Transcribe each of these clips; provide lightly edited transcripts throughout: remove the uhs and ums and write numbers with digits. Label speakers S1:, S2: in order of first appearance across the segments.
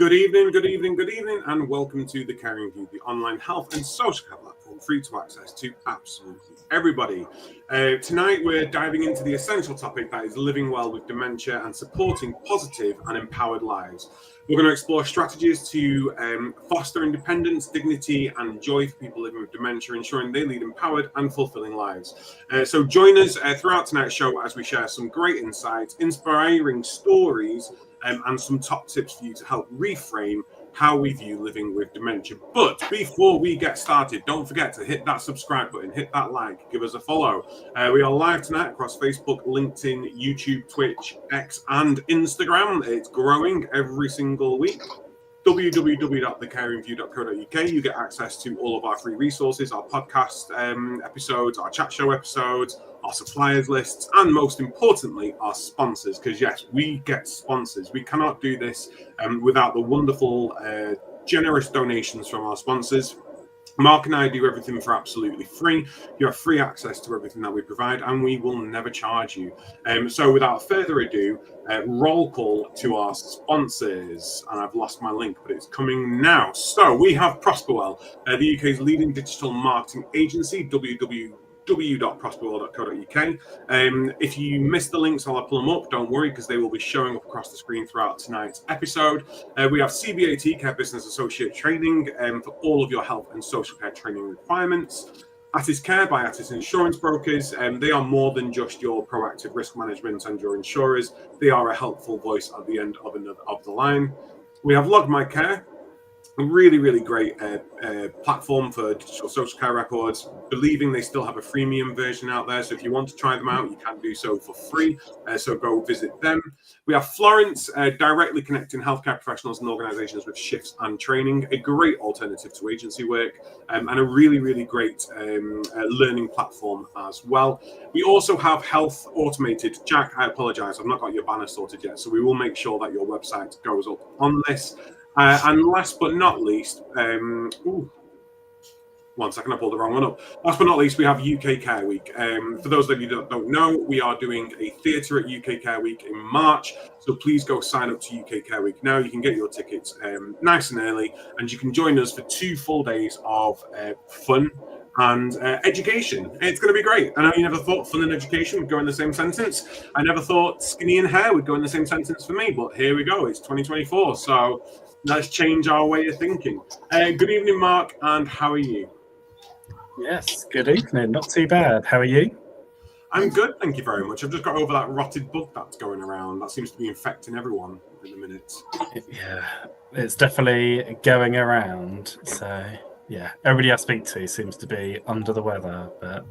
S1: Good evening, and welcome to The Caring View, the online health and social care platform free to access to absolutely everybody. Tonight, we're diving into the essential topic that is living well with dementia and supporting positive and empowered lives. We're going to explore strategies to foster independence, dignity, and joy for people living with dementia, ensuring they lead empowered and fulfilling lives. So join us throughout tonight's show as we share some great insights, inspiring stories, and some top tips for you to help reframe how we view living with dementia. But before we get started, don't forget to hit that subscribe button, hit that like, give us a follow. We are live tonight across Facebook, LinkedIn, YouTube, Twitch, X, and Instagram. It's growing every single week. www.thecaringview.co.uk. You get access to all of our free resources, our podcast episodes, our chat show episodes, our suppliers lists, and most importantly, our sponsors. Because yes, we get sponsors. We cannot do this without the wonderful, generous donations from our sponsors. Mark and I do everything for absolutely free. You have free access to everything that we provide, and we will never charge you. So without further ado, roll call to our sponsors. And I've lost my link, but it's coming now. So we have Prosperwell, the UK's leading digital marketing agency, www.prosperwell.co.uk. If you missed the links, I'll pull them up. Don't worry, because they will be showing up across the screen throughout tonight's episode. We have CBAT, Care Business Associate Training, for all of your health and social care training requirements. Attis Care by Attis Insurance Brokers. They are more than just your proactive risk management and your insurers. They are a helpful voice at the end of the line. We have Log My Care. A really great platform for digital social care records, believing they still have a freemium version out there. So if you want to try them out, you can do so for free. So go visit them. We have Florence, directly connecting healthcare professionals and organizations with shifts and training, a great alternative to agency work, and a really great learning platform as well. We also have Health Automated. Jack, I apologize, I've not got your banner sorted yet, so we will make sure that your website goes up on this. And last but not least, one second, I pulled the wrong one up. Last but not least, we have UK Care Week. For those of you that don't know, we are doing a theatre at UK Care Week in March. So please go sign up to UK Care Week now. You can get your tickets nice and early, and you can join us for 2 full days of fun and education. It's going to be great. I know you never thought fun and education would go in the same sentence. I never thought skinny and hair would go in the same sentence for me, but here we go. It's 2024, so let's change our way of thinking. Good evening, Mark, and how are you?
S2: Yes, good evening. Not too bad. How are you?
S1: I'm good, thank you very much. I've just got over that rotted bug that's going around. That seems to be infecting everyone in a minute. Yeah,
S2: it's definitely going around. So, yeah, everybody I speak to seems to be under the weather, but...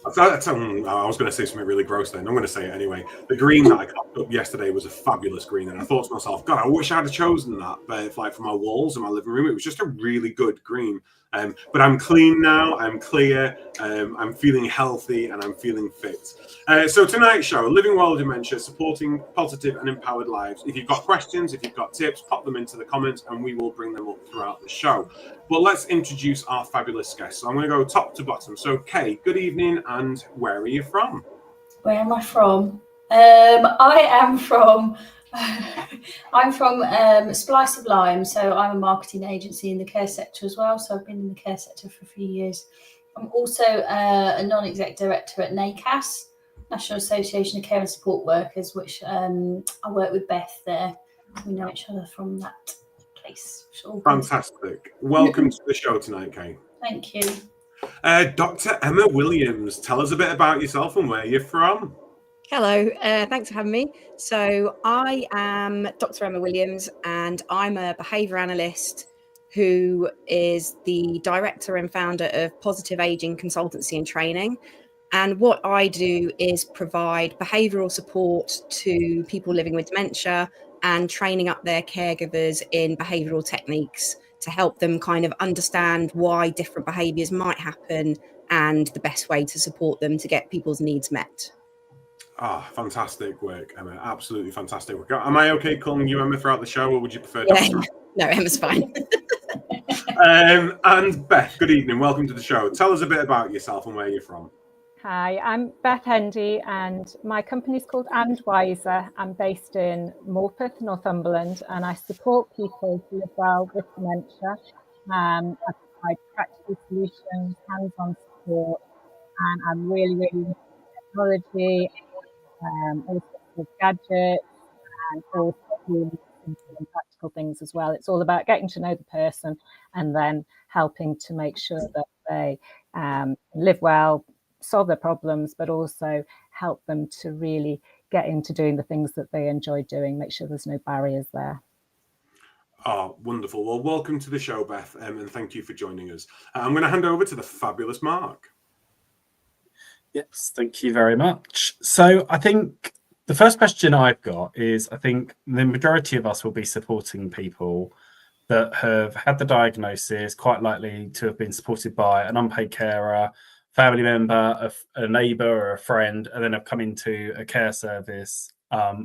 S1: I was going to say something really gross then. I'm going to say it anyway. The green that I cocked up yesterday was a fabulous green, and I thought to myself, God, I wish I'd have chosen that. But like for my walls in my living room, it was just a really good green. But I'm clean now. I'm clear. I'm feeling healthy, and I'm feeling fit. So tonight's show, Living Well with Dementia, supporting positive and empowered lives. If you've got questions, if you've got tips, pop them into the comments, and we will bring them up throughout the show. But let's introduce our fabulous guests. So I'm going to go top to bottom. So, Kay, good evening, and where are you from?
S3: Where am I from? I'm from Splice of Lime, so I'm a marketing agency in the care sector as well. So I've been in the care sector for a few years. I'm also a non-exec director at NACAS, National Association of Care and Support Workers, which I work with Beth there. We know each other from that place.
S1: Fantastic. Welcome to the show tonight, Kay.
S3: Thank you.
S1: Dr. Emma Williams, tell us a bit about yourself and where you're from.
S4: Hello, thanks for having me. So I am Dr. Emma Williams, and I'm a behaviour analyst who is the director and founder of Positive Aging Consultancy and Training. And what I do is provide behavioural support to people living with dementia and training up their caregivers in behavioural techniques to help them kind of understand why different behaviours might happen and the best way to support them to get people's needs met.
S1: Fantastic work, Emma. Absolutely fantastic work. Am I okay calling you Emma throughout the show, or would you prefer Dr.?
S4: No, Emma's fine.
S1: And Beth, good evening. Welcome to the show. Tell us a bit about yourself and where you're from.
S5: Hi, I'm Beth Hendy and my company's called And Wiser. I'm based in Morpeth, Northumberland, and I support people to live well with dementia. I provide practical solutions, hands-on support, and I'm really into technology, all sorts of gadgets, and also really simple and practical things as well. It's all about getting to know the person and then helping to make sure that they live well, solve their problems, but also help them to really get into doing the things that they enjoy doing, make sure there's no barriers there.
S1: Oh, wonderful. Well, welcome to the show, Beth, and thank you for joining us. I'm going to hand over to the fabulous Mark.
S2: Yes, thank you very much. So I think the first question I've got is, I think the majority of us will be supporting people that have had the diagnosis, quite likely to have been supported by an unpaid carer, family member, a neighbour or a friend, and then have come into a care service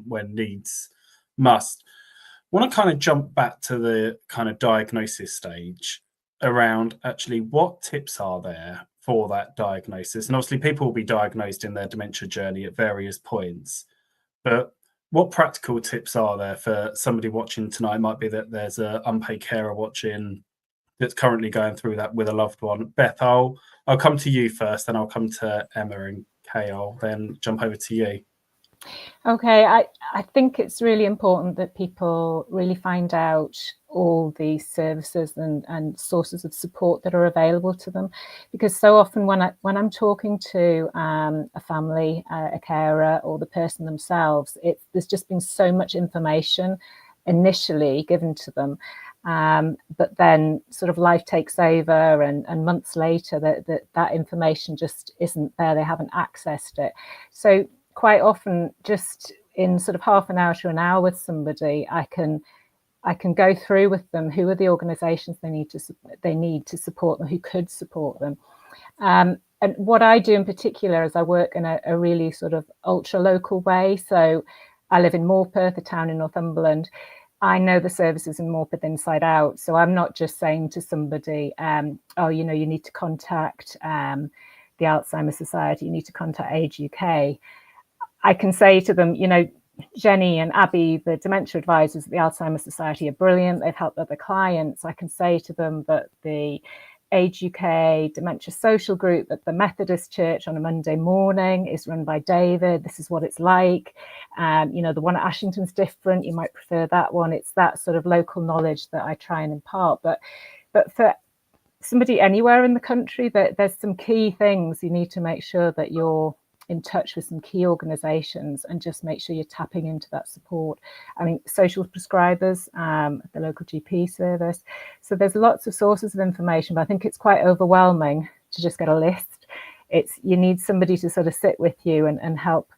S2: when needs must. I want to kind of jump back to the kind of diagnosis stage around actually what tips are there for that diagnosis. And obviously people will be diagnosed in their dementia journey at various points, but what practical tips are there for somebody watching tonight? It might be that there's an unpaid carer watching that's currently going through that with a loved one. Beth, I'll come to you first, then I'll come to Emma and Kay. I'll then jump over to you.
S5: Okay, I think it's really important that people really find out all the services and sources of support that are available to them, because so often when I'm talking to a family, a carer, or the person themselves, there's just been so much information initially given to them, but then sort of life takes over, and months later that information just isn't there. They haven't accessed it. So quite often, just in sort of half an hour to an hour with somebody, I can go through with them who are the organisations they need to support them, who could support them. And what I do in particular is I work in a really sort of ultra local way. So I live in Morpeth, a town in Northumberland. I know the services in Morpeth inside out. So I'm not just saying to somebody, oh, you need to contact the Alzheimer's Society, you need to contact Age UK. I can say to them, Jenny and Abby, the dementia advisors at the Alzheimer's Society, are brilliant. They've helped other clients. I can say to them that the Age UK Dementia Social Group at the Methodist Church on a Monday morning is run by David. This is what it's like. The one at Ashington's different. You might prefer that one. It's that sort of local knowledge that I try and impart. But for somebody anywhere in the country, there's some key things you need to make sure that you're in touch with some key organisations and just make sure you're tapping into that support. I mean, social prescribers, the local GP service. So there's lots of sources of information, but I think it's quite overwhelming to just get a list. You need somebody to sort of sit with you and help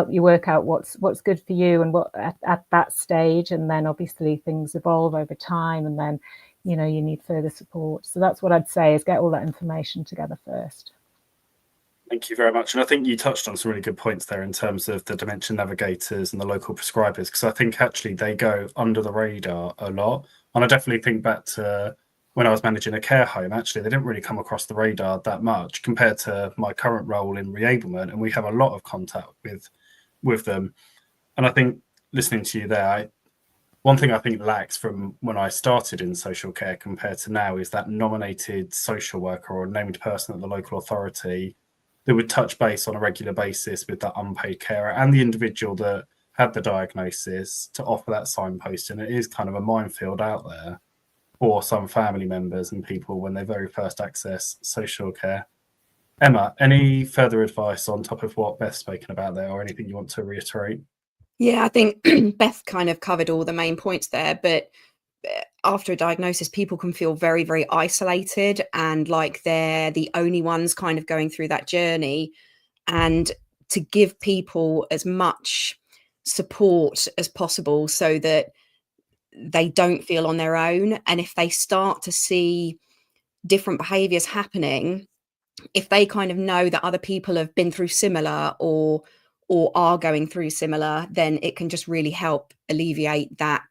S5: you work out what's good for you and what at that stage. And then obviously things evolve over time, and then you need further support. So that's what I'd say, is get all that information together first.
S2: Thank you very much. And I think you touched on some really good points there in terms of the dementia navigators and the local prescribers, because I think actually they go under the radar a lot. And I definitely think back to when I was managing a care home, actually, they didn't really come across the radar that much compared to my current role in reablement. And we have a lot of contact with them. And I think listening to you there, one thing I think lacks from when I started in social care compared to now is that nominated social worker or named person at the local authority that would touch base on a regular basis with that unpaid carer and the individual that had the diagnosis to offer that signpost. And it is kind of a minefield out there for some family members and people when they very first access social care. Emma, any further advice on top of what Beth's spoken about there, or anything you want to reiterate?
S4: Yeah, I think Beth kind of covered all the main points there, but after a diagnosis, people can feel very, very isolated and like they're the only ones kind of going through that journey. And to give people as much support as possible so that they don't feel on their own. And if they start to see different behaviors happening, if they kind of know that other people have been through similar or are going through similar, then it can just really help alleviate that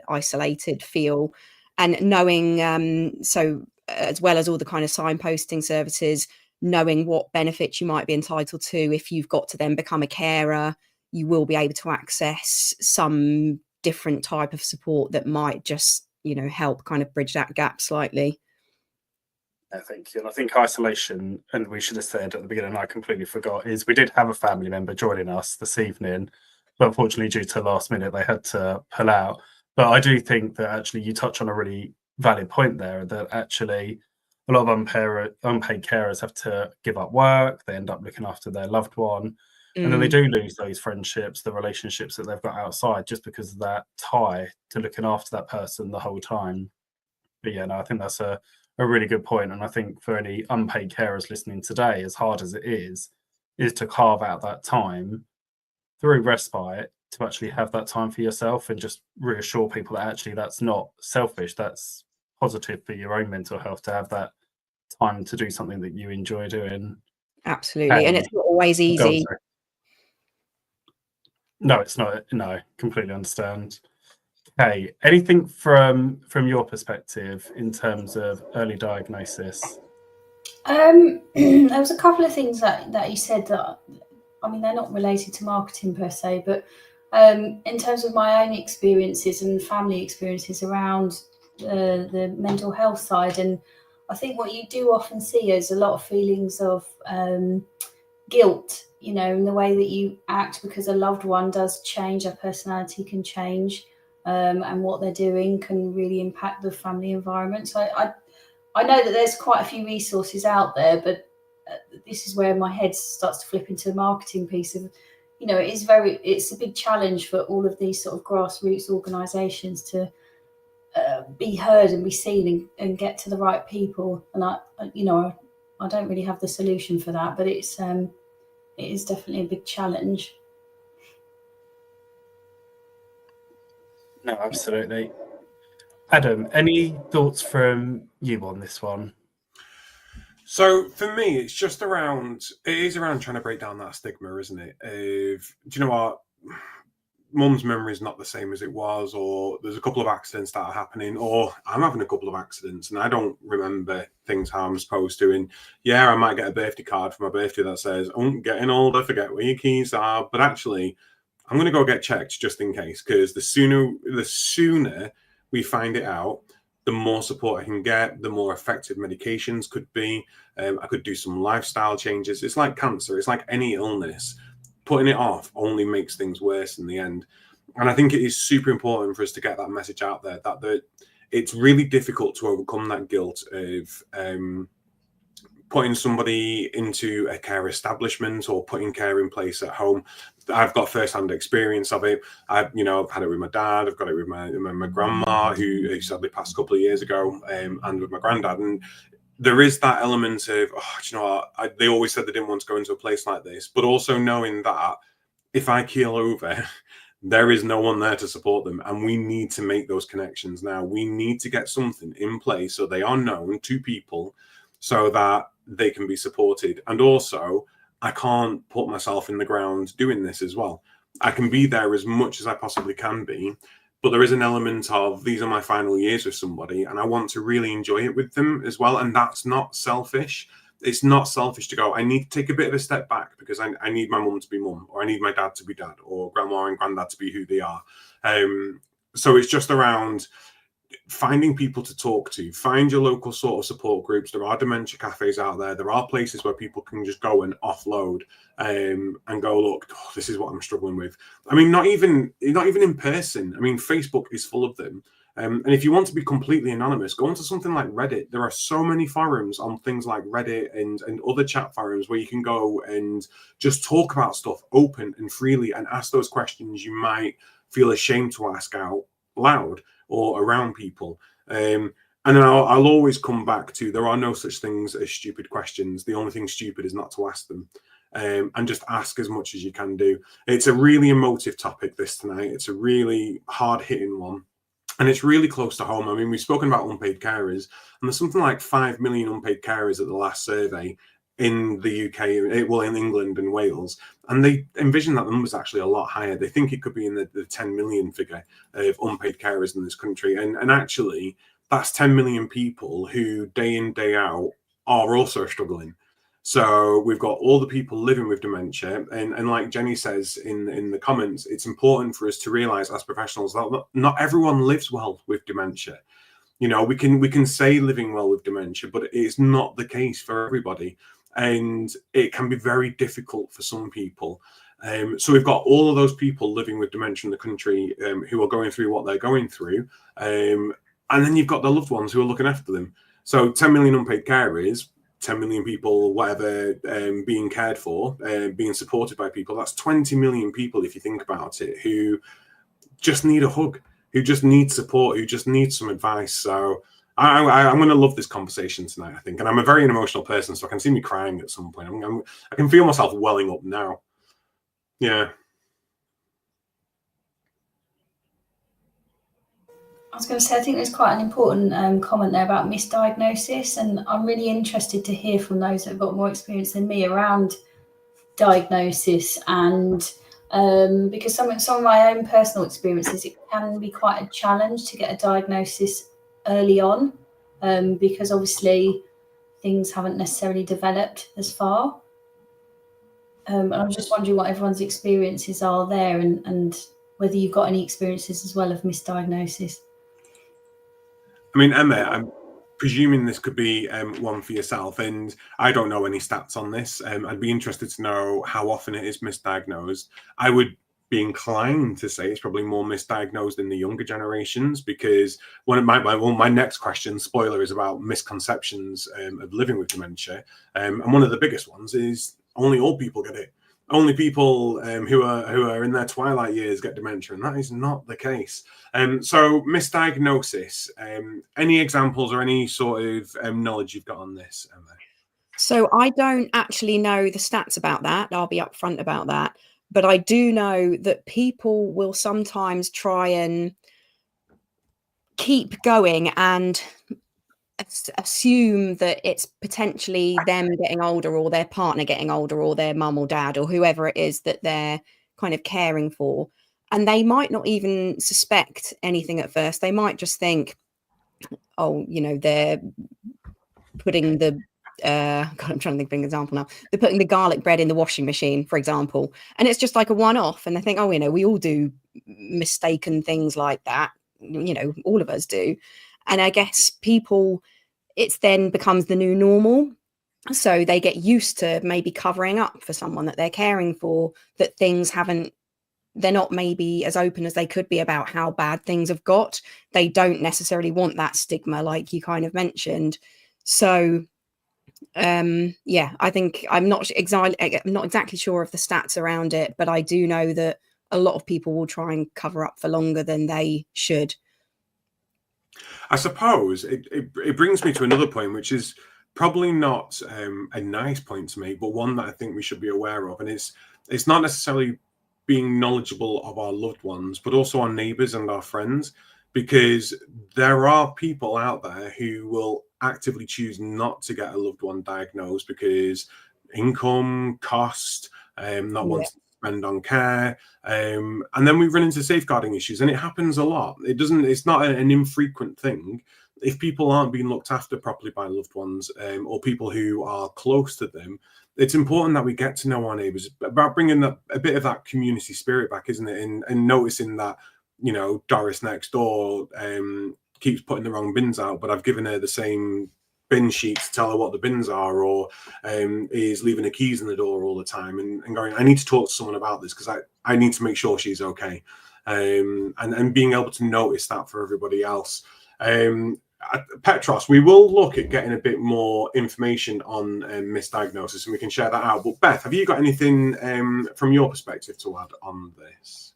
S4: isolated feel. And knowing so as well as all the kind of signposting services, knowing what benefits you might be entitled to. If you've got to then become a carer, you will be able to access some different type of support that might just, help kind of bridge that gap slightly.
S2: Thank you. And I think isolation, and we should have said at the beginning, I completely forgot, is we did have a family member joining us this evening, but unfortunately due to last minute, they had to pull out. But I do think that actually you touch on a really valid point there, that actually a lot of unpaid carers have to give up work. They end up looking after their loved one. And then they do lose those friendships, the relationships that they've got outside, just because of that tie to looking after that person the whole time. But yeah, no, I think that's a really good point. And I think for any unpaid carers listening today, as hard as it is to carve out that time through respite to actually have that time for yourself, and just reassure people that actually that's not selfish, that's positive for your own mental health, to have that time to do something that you enjoy doing.
S4: Absolutely. And it's not always easy.
S2: No, it's not. No, completely understand. Okay, anything from your perspective in terms of early diagnosis?
S3: There was a couple of things that you said that, I mean, they're not related to marketing per se, but in terms of my own experiences and family experiences around the mental health side, and I think what you do often see is a lot of feelings of guilt, in the way that you act, because a loved one does change, their personality can change, and what they're doing can really impact the family environment. So I know that there's quite a few resources out there, but this is where my head starts to flip into the marketing piece of, it's a big challenge for all of these sort of grassroots organisations to be heard and be seen and get to the right people. And I don't really have the solution for that, but it is definitely a big challenge.
S2: No, absolutely. Adam, any thoughts from you on this one?
S1: So for me, it is around trying to break down that stigma, isn't it? Do you know what? Mum's memory is not the same as it was, or there's a couple of accidents that are happening, or I'm having a couple of accidents and I don't remember things how I'm supposed to. And yeah, I might get a birthday card for my birthday that says, "Oh, getting older, forget where your keys are." But actually, I'm going to go get checked just in case, because the sooner we find it out, the more support I can get, the more effective medications could be. I could do some lifestyle changes. It's like cancer. It's like any illness. Putting it off only makes things worse in the end. And I think it is super important for us to get that message out there, that it's really difficult to overcome that guilt of putting somebody into a care establishment or putting care in place at home. I've got first-hand experience of it. I've had it with my dad. I've got it with my grandma, who sadly passed a couple of years ago, and with my granddad. And there is that element of, they always said they didn't want to go into a place like this, but also knowing that if I keel over, there is no one there to support them. And we need to make those connections now. We need to get something in place so they are known to people, so that they can be supported. And also, I can't put myself in the ground doing this as well. I can be there as much as I possibly can be, but there is an element of, these are my final years with somebody and I want to really enjoy it with them as well. And that's not selfish. It's not selfish to go, I need to take a bit of a step back because I need my mum to be mum, or I need my dad to be dad, or grandma and granddad to be who they are. So it's just around finding people to talk to. Find your local sort of support groups. There are dementia cafes out there. There are places where people can just go and offload and go, look, this is what I'm struggling with. I mean, not even in person. I mean, Facebook is full of them. And if you want to be completely anonymous, go onto something like Reddit. There are so many forums on things like Reddit and other chat forums where you can go and just talk about stuff open and freely and ask those questions you might feel ashamed to ask out loud or around people. And then I'll always come back to, there are no such things as stupid questions. The only thing stupid is not to ask them. And just ask as much as you can do. It's a really emotive topic, this tonight. It's a really hard-hitting one. And it's really close to home. I mean, we've spoken about unpaid carers, and there's something like 5 million unpaid carers at the last survey in the UK, well, in England and Wales. And they envision that the number's actually a lot higher. They think it could be in the 10 million figure of unpaid carers in this country. And actually, that's 10 million people who day in, day out are also struggling. So we've got all the people living with dementia, and like Jenny says in the comments, it's important for us to realize as professionals that not everyone lives well with dementia. You know, we can say living well with dementia, but it's not the case for everybody, and it can be very difficult for some people. So we've got all of those people living with dementia in the country who are going through what they're going through, and then you've got their loved ones who are looking after them. So 10 million unpaid carers, 10 million people, whatever, being cared for, being supported by people. That's 20 million people, if you think about it, who just need a hug, who just need support, who just need some advice. So I'm going to love this conversation tonight, I think. And I'm a very emotional person, so I can see me crying at some point. I can feel myself welling up now. Yeah.
S3: I was going to say, I think there's quite an important comment there about misdiagnosis, and I'm really interested to hear from those that have got more experience than me around diagnosis, and because some of my own personal experiences, it can be quite a challenge to get a diagnosis early on, because obviously things haven't necessarily developed as far. And I'm just wondering what everyone's experiences are there, and whether you've got any experiences as well of misdiagnosis.
S1: I mean, Emma, I'm presuming this could be one for yourself, and I don't know any stats on this. I'd be interested to know how often it is misdiagnosed. I would be inclined to say it's probably more misdiagnosed in the younger generations, because one of my next question, spoiler, is about misconceptions of living with dementia, and one of the biggest ones is only old people get it. Only people who are in their twilight years get dementia, and that is not the case. So misdiagnosis, any examples or any sort of knowledge you've got on this, Emma?
S4: So I don't actually know the stats about that. I'll be upfront about that. But I do know that people will sometimes try and keep going and assume that it's potentially them getting older, or their partner getting older, or their mum or dad, or whoever it is that they're kind of caring for. And they might not even suspect anything at first. They might just think, oh, you know, they're putting the God, I'm trying to think of an example now. They're putting the garlic bread in the washing machine, for example, and it's just like a one-off. And they think, oh, you know, we all do mistaken things like that. You know, all of us do. And I guess people, it's then becomes the new normal. So they get used to maybe covering up for someone that they're caring for, that things haven't, they're not maybe as open as they could be about how bad things have got. They don't necessarily want that stigma, like you kind of mentioned. So yeah, I think I'm not exactly sure of the stats around it, but I do know that a lot of people will try and cover up for longer than they should.
S1: I suppose it brings me to another point, which is probably not a nice point to make, but one that I think we should be aware of. And it's not necessarily being knowledgeable of our loved ones, but also our neighbours and our friends, because there are people out there who will actively choose not to get a loved one diagnosed because income, cost, not wanting to spend on care, and then we run into safeguarding issues, and it happens a lot. It's not an infrequent thing. If people aren't being looked after properly by loved ones, or people who are close to them, it's important that we get to know our neighbours, about bringing a bit of that community spirit back, isn't it? And noticing that, you know, Doris next door keeps putting the wrong bins out, but I've given her the same bin sheet to tell her what the bins are, or is leaving her keys in the door all the time, and going, I need to talk to someone about this because I need to make sure she's okay, and being able to notice that for everybody else. Petros, we will look at getting a bit more information on misdiagnosis, and we can share that out. But Beth, have you got anything from your perspective to add on this?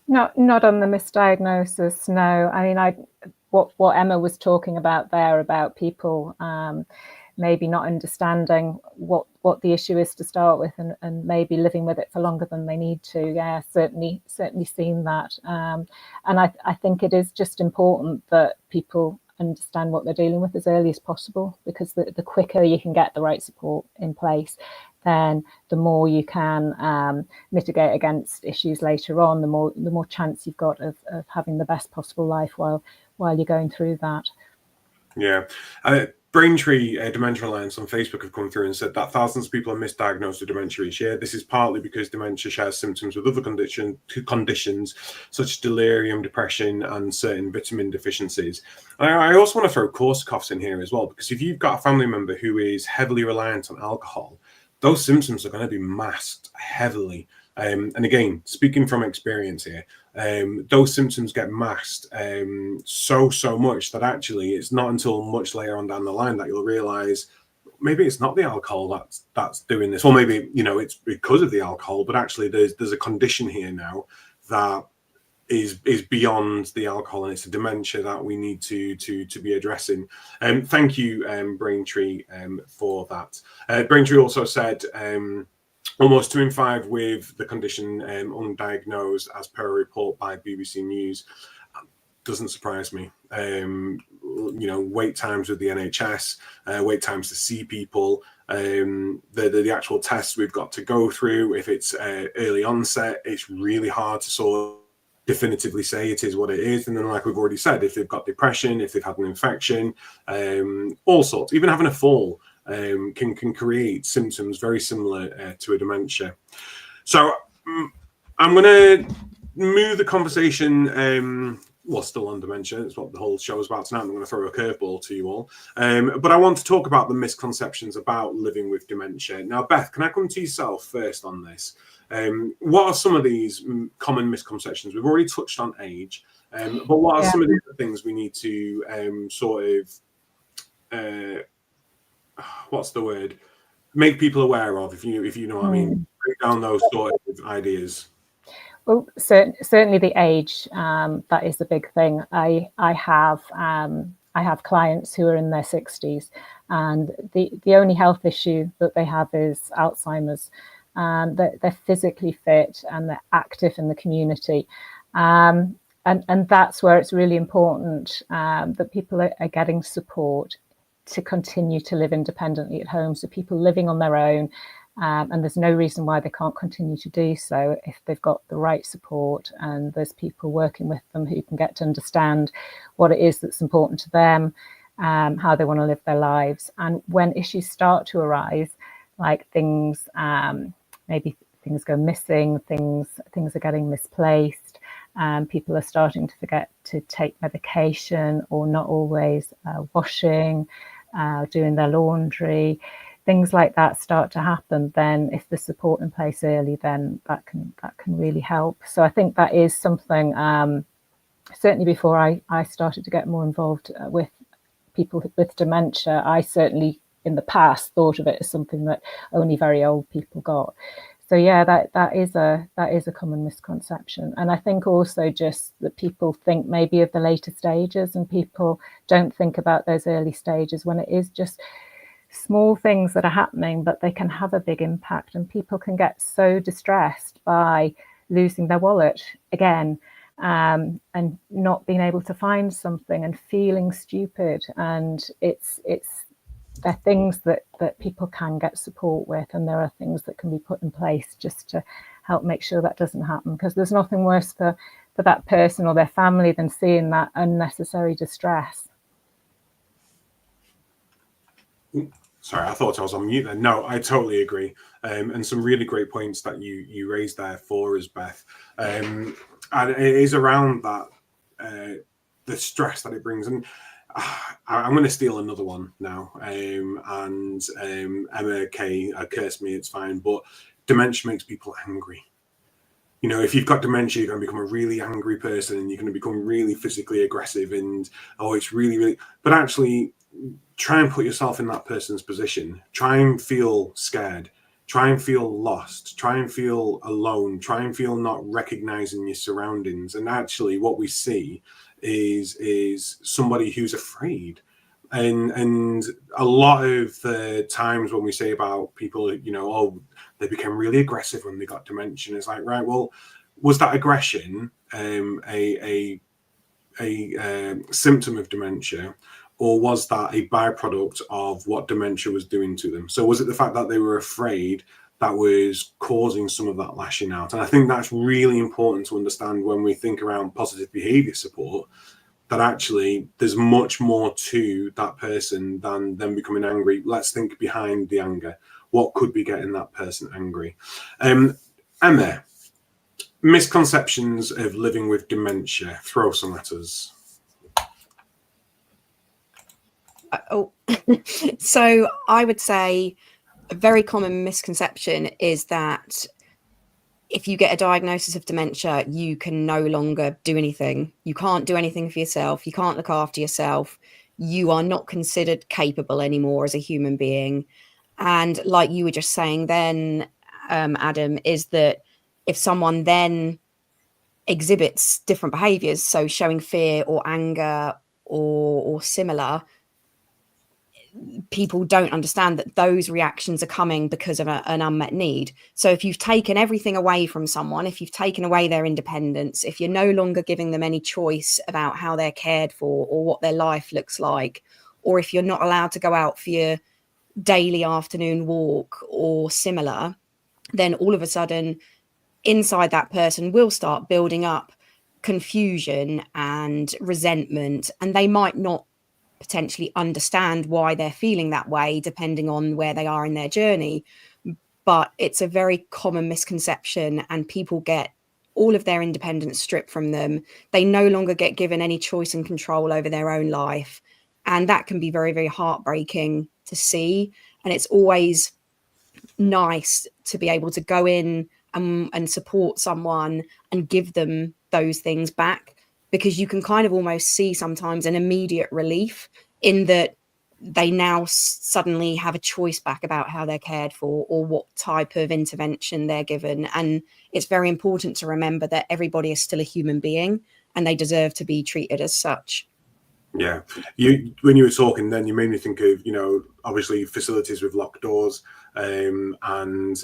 S5: Not on the misdiagnosis, no. I mean, what Emma was talking about there, about people maybe not understanding what the issue is to start with, and maybe living with it for longer than they need to. Yeah, certainly seen that. And I think it is just important that people understand what they're dealing with as early as possible, because the quicker you can get the right support in place, then the more you can mitigate against issues later on, the more chance you've got of having the best possible life while you're going through that.
S1: Yeah. Braintree Dementia Alliance on Facebook have come through and said that thousands of people are misdiagnosed with dementia each year. This is partly because dementia shares symptoms with other conditions such as delirium, depression, and certain vitamin deficiencies. I also want to throw Korsakoff's in here as well, because if you've got a family member who is heavily reliant on alcohol, those symptoms are going to be masked heavily. And again, speaking from experience here, those symptoms get masked so much that actually it's not until much later on down the line that you'll realize maybe it's not the alcohol that's doing this, or maybe, you know, it's because of the alcohol, but actually there's a condition here now that is beyond the alcohol, and it's a dementia that we need to be addressing. Thank you, Braintree, for that. Braintree also said almost 2 in 5 with the condition undiagnosed, as per a report by BBC News. Doesn't surprise me. You know, wait times with the NHS, wait times to see people, the actual tests we've got to go through. If it's early onset, it's really hard to sort of definitively say it is what it is. And then, like we've already said, if they've got depression, if they've had an infection, all sorts, even having a fall, can create symptoms very similar to a dementia. So I'm going to move the conversation, well, still on dementia. It's what the whole show is about tonight. I'm going to throw a curveball to you all. But I want to talk about the misconceptions about living with dementia. Now, Beth, can I come to yourself first on this? What are some of these common misconceptions? We've already touched on age, but what are some of the other things we need to sort of what's the word? Make people aware of, if you know what I mean. Break down those sort of ideas.
S5: Well, certainly the age, that is a big thing. I have clients who are in their 60s, and the only health issue that they have is Alzheimer's. They're physically fit and they're active in the community. And that's where it's really important that people are getting support to continue to live independently at home. So people living on their own, and there's no reason why they can't continue to do so if they've got the right support and there's people working with them who can get to understand what it is that's important to them, how they want to live their lives. And when issues start to arise, like things, maybe things go missing, things are getting misplaced, people are starting to forget to take medication, or not always washing, doing their laundry, things like that start to happen, then if there's support in place early, then that can really help. So I think that is something, certainly before I started to get more involved with people with dementia, I certainly in the past thought of it as something that only very old people got. So yeah, that is a common misconception. And I think also just that people think maybe of the later stages, and people don't think about those early stages when it is just small things that are happening, but they can have a big impact, and people can get so distressed by losing their wallet again, and not being able to find something and feeling stupid. And they're things that people can get support with, and there are things that can be put in place just to help make sure that doesn't happen, because there's nothing worse for that person or their family than seeing that unnecessary distress.
S1: Sorry, I thought I was on mute then. No, I totally agree. And some really great points that you raised there for us, Beth. And it is around that, the stress that it brings. And I'm going to steal another one now. And Emma K, curse me, it's fine. But dementia makes people angry. You know, if you've got dementia, you're going to become a really angry person, and you're going to become really physically aggressive. And, it's really, really... But actually, try and put yourself in that person's position. Try and feel scared. Try and feel lost. Try and feel alone. Try and feel not recognizing your surroundings. And actually, what we see is somebody who's afraid. And a lot of the times when we say about people, you know, they became really aggressive when they got dementia, it's like, right, well, was that aggression a symptom of dementia, or was that a byproduct of what dementia was doing to them? So was it the fact that they were afraid that was causing some of that lashing out? And I think that's really important to understand when we think around positive behavior support, that actually there's much more to that person than them becoming angry. Let's think behind the anger. What could be getting that person angry? Emma, misconceptions of living with dementia. Throw some at us.
S4: So I would say a very common misconception is that if you get a diagnosis of dementia, you can no longer do anything. You can't do anything for yourself. You can't look after yourself. You are not considered capable anymore as a human being. And like you were just saying then, Adam, is that if someone then exhibits different behaviors, so showing fear or anger or similar, people don't understand that those reactions are coming because of an unmet need. So if you've taken everything away from someone, if you've taken away their independence, if you're no longer giving them any choice about how they're cared for or what their life looks like, or if you're not allowed to go out for your daily afternoon walk or similar, then all of a sudden inside that person will start building up confusion and resentment, and they might not potentially understand why they're feeling that way depending on where they are in their journey. But it's a very common misconception, and people get all of their independence stripped from them. They no longer get given any choice and control over their own life, and that can be very, very heartbreaking to see. And it's always nice to be able to go in and support someone and give them those things back, because you can kind of almost see sometimes an immediate relief in that they now suddenly have a choice back about how they're cared for or what type of intervention they're given. And it's very important to remember that everybody is still a human being and they deserve to be treated as such.
S1: Yeah, when you were talking then, you made me think of, obviously facilities with locked doors, and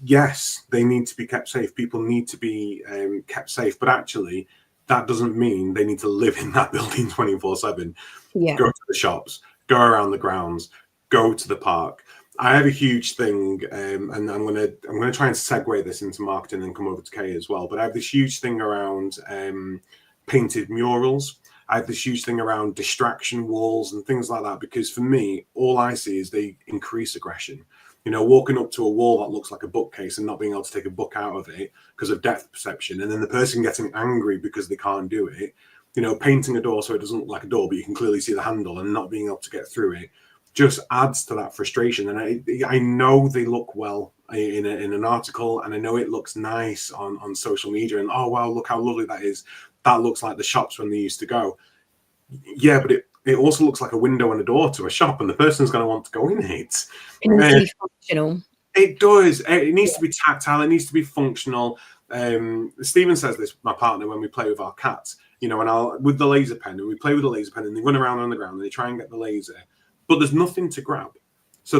S1: yes, they need to be kept safe. People need to be kept safe, but actually that doesn't mean they need to live in that building 24/7.
S4: Yeah.
S1: Go to the shops, go around the grounds, go to the park. I have a huge thing, and I'm gonna try and segue this into marketing and come over to Kay as well. But I have this huge thing around painted murals. I have this huge thing around distraction walls and things like that, because for me, all I see is they increase aggression. Walking up to a wall that looks like a bookcase and not being able to take a book out of it because of depth perception, and then the person getting angry because they can't do it. Painting a door so it doesn't look like a door, but you can clearly see the handle, and not being able to get through it just adds to that frustration. And I know they look well in an article, and I know it looks nice on social media, and oh wow, look how lovely that is. That looks like the shops when they used to go. Yeah, but it also looks like a window and a door to a shop, and the person's going to want to go in it.
S4: It needs to be functional.
S1: It does. It needs to be tactile. It needs to be functional. Stephen says this, my partner, when we play with our cats, and with the laser pen, and we play with the laser pen, and they run around on the ground and they try and get the laser, but there's nothing to grab. So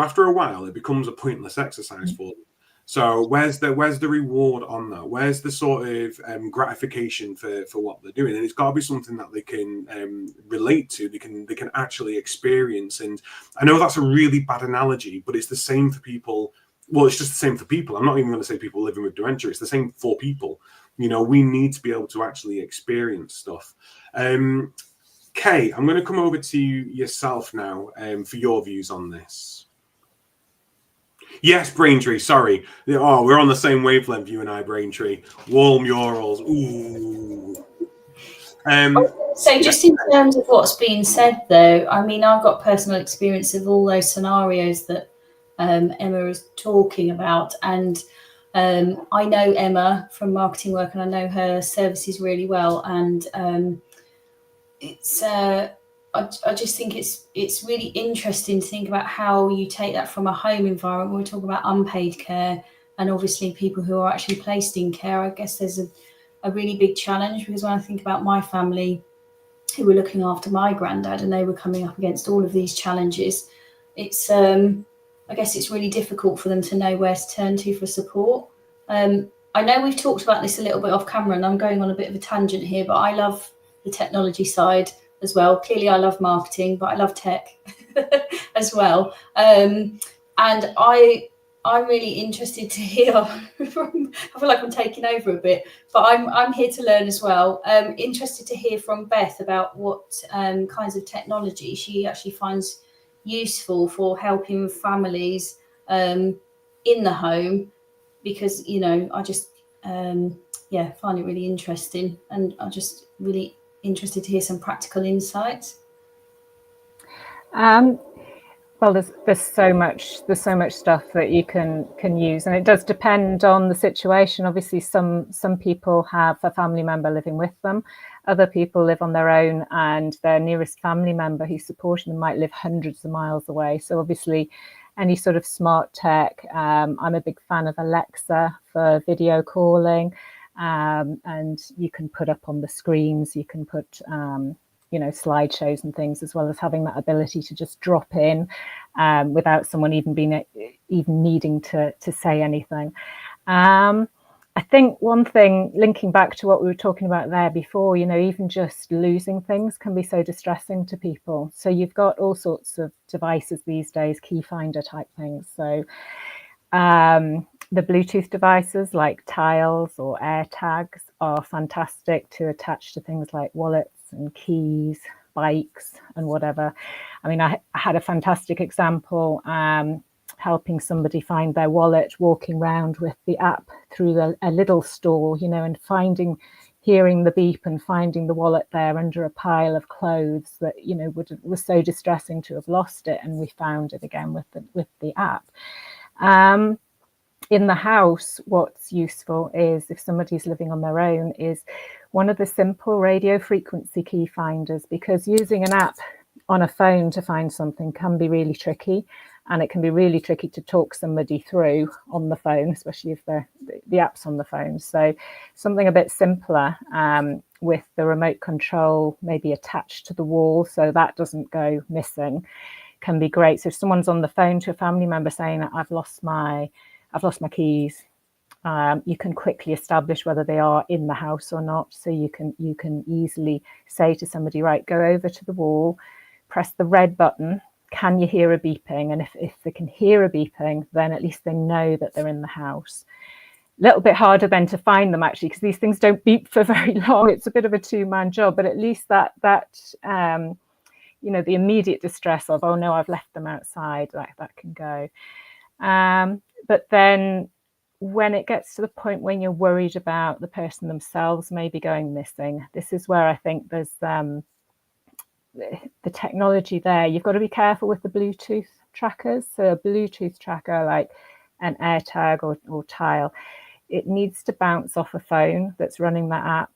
S1: after a while, it becomes a pointless exercise for them. So where's the reward on that? Where's the sort of gratification for what they're doing? And it's got to be something that they can relate to. They can actually experience. And I know that's a really bad analogy, but it's the same for people. Well, it's just the same for people. I'm not even going to say people living with dementia. It's the same for people. We need to be able to actually experience stuff. Kay, I'm going to come over to yourself now for your views on this. Yes, Braintree, sorry. Oh, we're on the same wavelength, you and I, Braintree. Wall murals. Ooh.
S3: So just in terms of what's being said, though, I mean, I've got personal experience of all those scenarios that Emma is talking about. And I know Emma from marketing work, and I know her services really well. And it's... I just think it's really interesting to think about how you take that from a home environment. We're talking about unpaid care and obviously people who are actually placed in care. I guess there's a really big challenge, because when I think about my family who were looking after my granddad and they were coming up against all of these challenges, it's I guess it's really difficult for them to know where to turn to for support. I know we've talked about this a little bit off camera, and I'm going on a bit of a tangent here, but I love the technology side as well. Clearly I love marketing, but I love tech as well. And I I'm really interested to hear from, I feel like I'm taking over a bit, but I'm here to learn as well. Interested to hear from Beth about what kinds of technology she actually finds useful for helping families in the home, because, you know, I just find it really interesting, and I'm just really interested to hear some practical insights.
S5: Well, there's so much stuff that you can use, and it does depend on the situation. Obviously, some people have a family member living with them, other people live on their own, and their nearest family member who's supporting them might live hundreds of miles away. So obviously, any sort of smart tech. I'm a big fan of Alexa for video calling, and you can put up on the screens. You can put slideshows and things, as well as having that ability to just drop in without someone even needing to say anything. I think one thing, linking back to what we were talking about there before, even just losing things can be so distressing to people. So you've got all sorts of devices these days, key finder type things. So the Bluetooth devices like Tiles or AirTags are fantastic to attach to things like wallets and keys, bikes and whatever. I mean, I had a fantastic example helping somebody find their wallet, walking around with the app through a little store, and hearing the beep and finding the wallet there under a pile of clothes that, was so distressing to have lost it. And we found it again with the app. In the house, what's useful is, if somebody's living on their own, is one of the simple radio frequency key finders, because using an app on a phone to find something can be really tricky, and it can be really tricky to talk somebody through on the phone, especially if the app's on the phone. So something a bit simpler with the remote control maybe attached to the wall so that doesn't go missing can be great. So if someone's on the phone to a family member saying, I've lost my keys, you can quickly establish whether they are in the house or not. So you can easily say to somebody, right, go over to the wall, press the red button. Can you hear a beeping? And if they can hear a beeping, then at least they know that they're in the house. A little bit harder then to find them, actually, because these things don't beep for very long. It's a bit of a two-man job, but at least that the immediate distress of, oh no, I've left them outside, that can go. But then when it gets to the point when you're worried about the person themselves maybe going missing, this is where I think there's the technology there. You've got to be careful with the Bluetooth trackers. So a Bluetooth tracker like an AirTag or Tile, it needs to bounce off a phone that's running that app.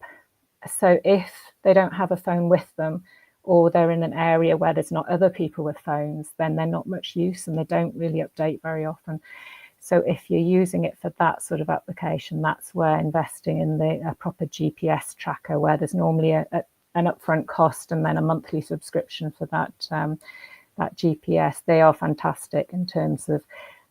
S5: So if they don't have a phone with them, or they're in an area where there's not other people with phones, then they're not much use and they don't really update very often. So if you're using it for that sort of application, that's where investing in a proper GPS tracker, where there's normally an upfront cost and then a monthly subscription for that GPS. They are fantastic in terms of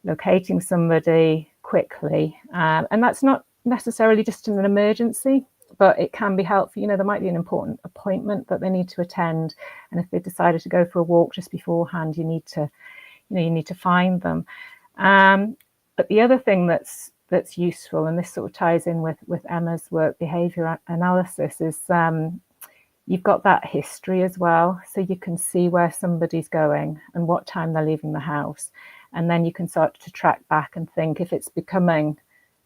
S5: locating somebody quickly. And that's not necessarily just in an emergency, but it can be helpful. There might be an important appointment that they need to attend, and if they decided to go for a walk just beforehand, you need to find them. But the other thing that's useful, and this sort of ties in with Emma's work, behaviour analysis, is you've got that history as well, so you can see where somebody's going and what time they're leaving the house, and then you can start to track back and think if it's becoming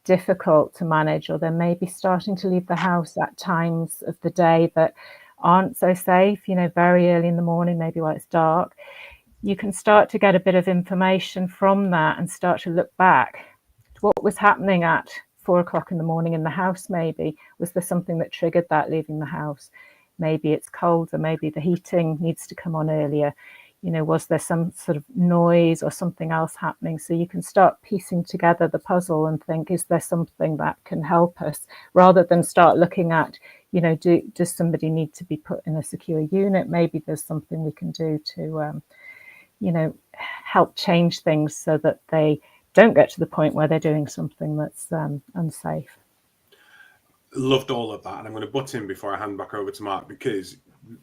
S5: difficult to manage, or they're maybe starting to leave the house at times of the day that aren't so safe, very early in the morning, maybe while it's dark. You can start to get a bit of information from that and start to look back to what was happening at 4 o'clock in the morning in the house. Maybe was there something that triggered that leaving the house? Maybe it's colder, maybe the heating needs to come on earlier. Was there some sort of noise or something else happening? So you can start piecing together the puzzle and think, is there something that can help us? Rather than start looking at, does somebody need to be put in a secure unit? Maybe there's something we can do to, help change things so that they don't get to the point where they're doing something that's unsafe.
S1: Loved all of that, and I'm going to butt in before I hand back over to Mark, because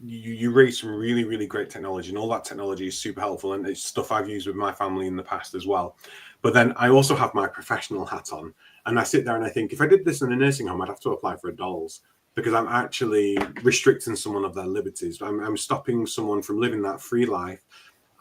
S1: you raise some really, really great technology, and all that technology is super helpful, and it's stuff I've used with my family in the past as well. But then I also have my professional hat on, and I sit there and I think, if I did this in a nursing home, I'd have to apply for a DOLS, because I'm actually restricting someone of their liberties. I'm stopping someone from living that free life.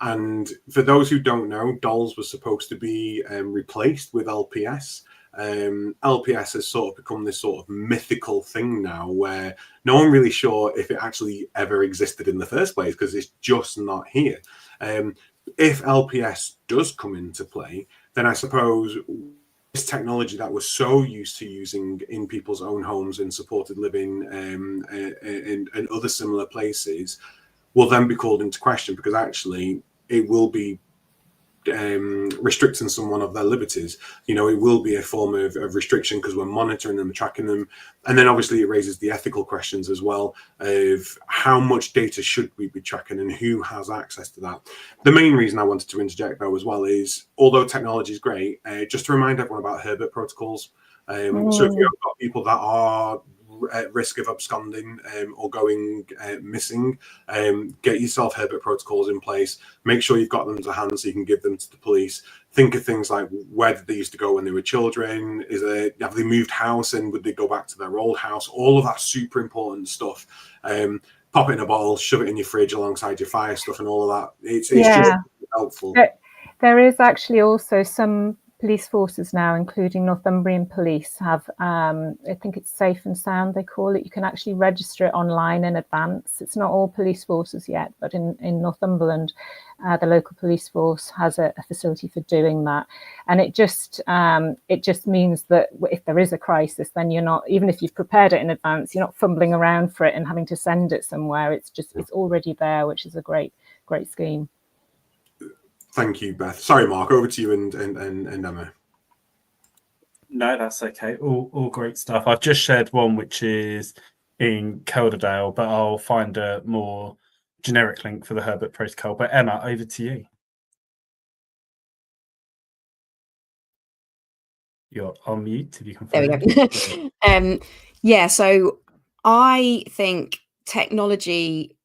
S1: And for those who don't know, DOLS was supposed to be replaced with LPS. LPS has sort of become this sort of mythical thing now, where no one really sure if it actually ever existed in the first place, because it's just not here. If LPS does come into play, then I suppose this technology that we're so used to using in people's own homes and supported living and other similar places will then be called into question, because actually it will be restricting someone of their liberties. You know, it will be a form of restriction, because we're monitoring them, tracking them. And then obviously it raises the ethical questions as well of how much data should we be tracking and who has access to that. The main reason I wanted to interject though as well is, although technology is great, just to remind everyone about Herbert protocols. So if you've got people that are at risk of absconding or going missing, get yourself Herbert protocols in place. Make sure you've got them to hand so you can give them to the police. Think of things like, where did they used to go when they were children? Have they moved house, and would they go back to their old house? All of that super important stuff. Pop it in a bottle, shove it in your fridge alongside your fire stuff and all of that. It's just helpful.
S5: There is actually also some police forces now, including Northumbrian Police, have, I think it's Safe and Sound, they call it. You can actually register it online in advance. It's not all police forces yet, but in Northumberland, the local police force has a facility for doing that. And it just means that if there is a crisis, then you're not, even if you've prepared it in advance, you're not fumbling around for it and having to send it somewhere. It's already there, which is a great scheme.
S1: Thank you, Beth. Sorry, Mark, over to you and Emma.
S2: No, that's okay. All great stuff. I've just shared one which is in Calderdale, but I'll find a more generic link for the Herbert protocol. But Emma, over to you. You're on mute if you can find
S4: it. There we go. Yeah, so I think technology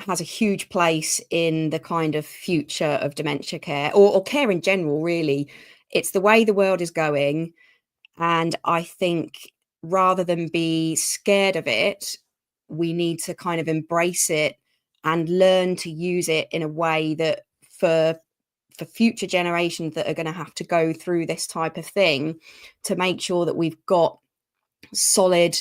S4: has a huge place in the kind of future of dementia care, or care in general, really. It's the way the world is going. And I think rather than be scared of it, we need to kind of embrace it and learn to use it in a way that for future generations that are going to have to go through this type of thing, to make sure that we've got solid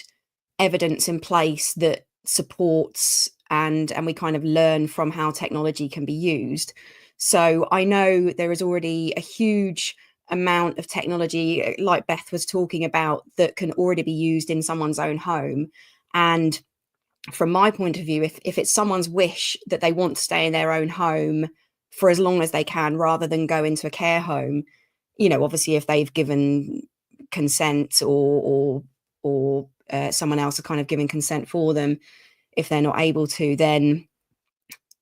S4: evidence in place that supports and we kind of learn from how technology can be used. So I know there is already a huge amount of technology, like Beth was talking about, that can already be used in someone's own home. And from my point of view, if it's someone's wish that they want to stay in their own home for as long as they can, rather than go into a care home, you know, obviously if they've given consent or someone else are kind of giving consent for them, if they're not able to, then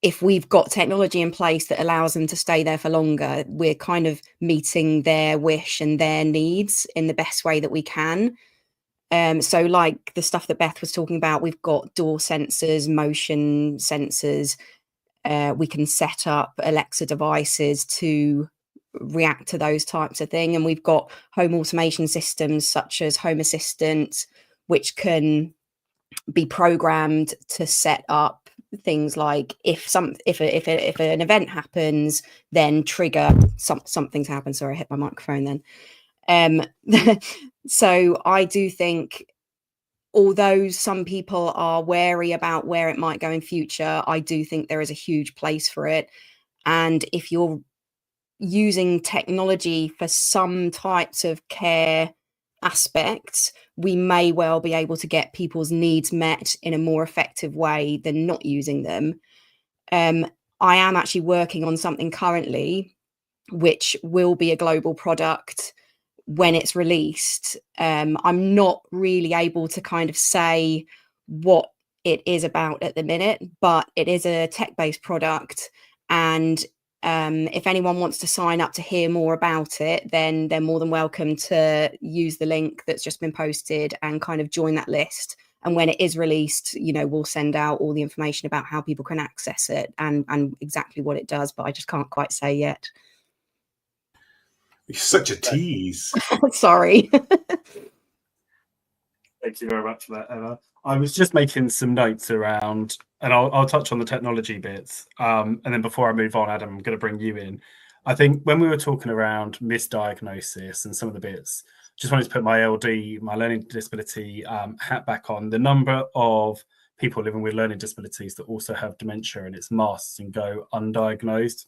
S4: if we've got technology in place that allows them to stay there for longer, we're kind of meeting their wish and their needs in the best way that we can. So like the stuff that Beth was talking about, we've got door sensors, motion sensors. We can set up Alexa devices to react to those types of things. And we've got home automation systems such as Home Assistant, which can be programmed to set up things like if an event happens, then trigger something to happen. Sorry, I hit my microphone then. So I do think, although some people are wary about where it might go in future, I do think there is a huge place for it. And if you're using technology for some types of care aspects, we may well be able to get people's needs met in a more effective way than not using them. I am actually working on something currently which will be a global product when it's released. I'm not really able to kind of say what it is about at the minute, but it is a tech-based product, and if anyone wants to sign up to hear more about it, then they're more than welcome to use the link that's just been posted and kind of join that list And when it is released, we'll send out all the information about how people can access it and exactly what it does, but I just can't quite say yet.
S1: You're such a tease.
S4: Sorry.
S2: Thank you very much for that, Emma. I was just making some notes around, and I'll touch on the technology bits. And then before I move on, Adam, I'm going to bring you in. I think when we were talking around misdiagnosis and some of the bits, just wanted to put my LD, my learning disability hat back on. The number of people living with learning disabilities that also have dementia and it's masked and go undiagnosed.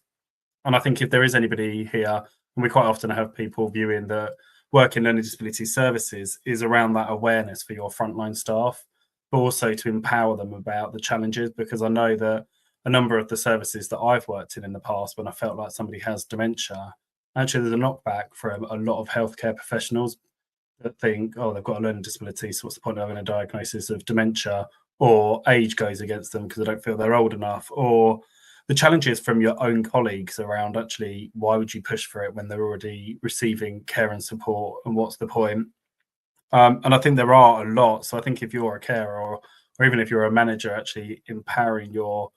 S2: And I think if there is anybody here, and we quite often have people viewing that work in learning disability services, is around that awareness for your frontline staff, but also to empower them about the challenges, because I know that a number of the services that I've worked in the past, when I felt like somebody has dementia, actually there's a knockback from a lot of healthcare professionals that think, oh, they've got a learning disability, so what's the point of having a diagnosis of dementia? Or age goes against them because they don't feel they're old enough, or the challenges from your own colleagues around actually why would you push for it when they're already receiving care and support, and what's the point? And I think there are a lot. So I think if you're a carer or even if you're a manager, actually empowering your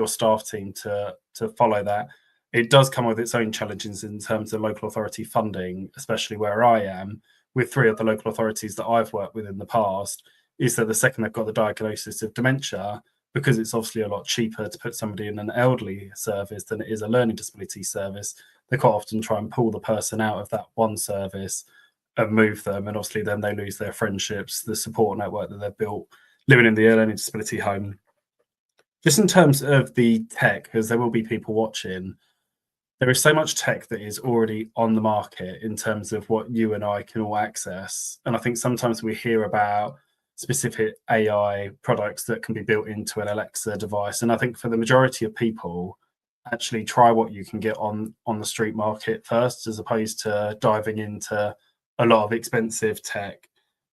S2: staff team to follow that. It does come with its own challenges in terms of local authority funding, especially where I am, with 3 of the local authorities that I've worked with in the past, is that the second they've got the diagnosis of dementia, because it's obviously a lot cheaper to put somebody in an elderly service than it is a learning disability service, they quite often try and pull the person out of that one service and move them. And obviously then they lose their friendships, the support network that they've built living in the learning disability home. Just in terms of the tech, because there will be people watching, there is so much tech that is already on the market in terms of what you and I can all access. And I think sometimes we hear about specific AI products that can be built into an Alexa device. And I think for the majority of people, actually try what you can get on the street market first, as opposed to diving into a lot of expensive tech.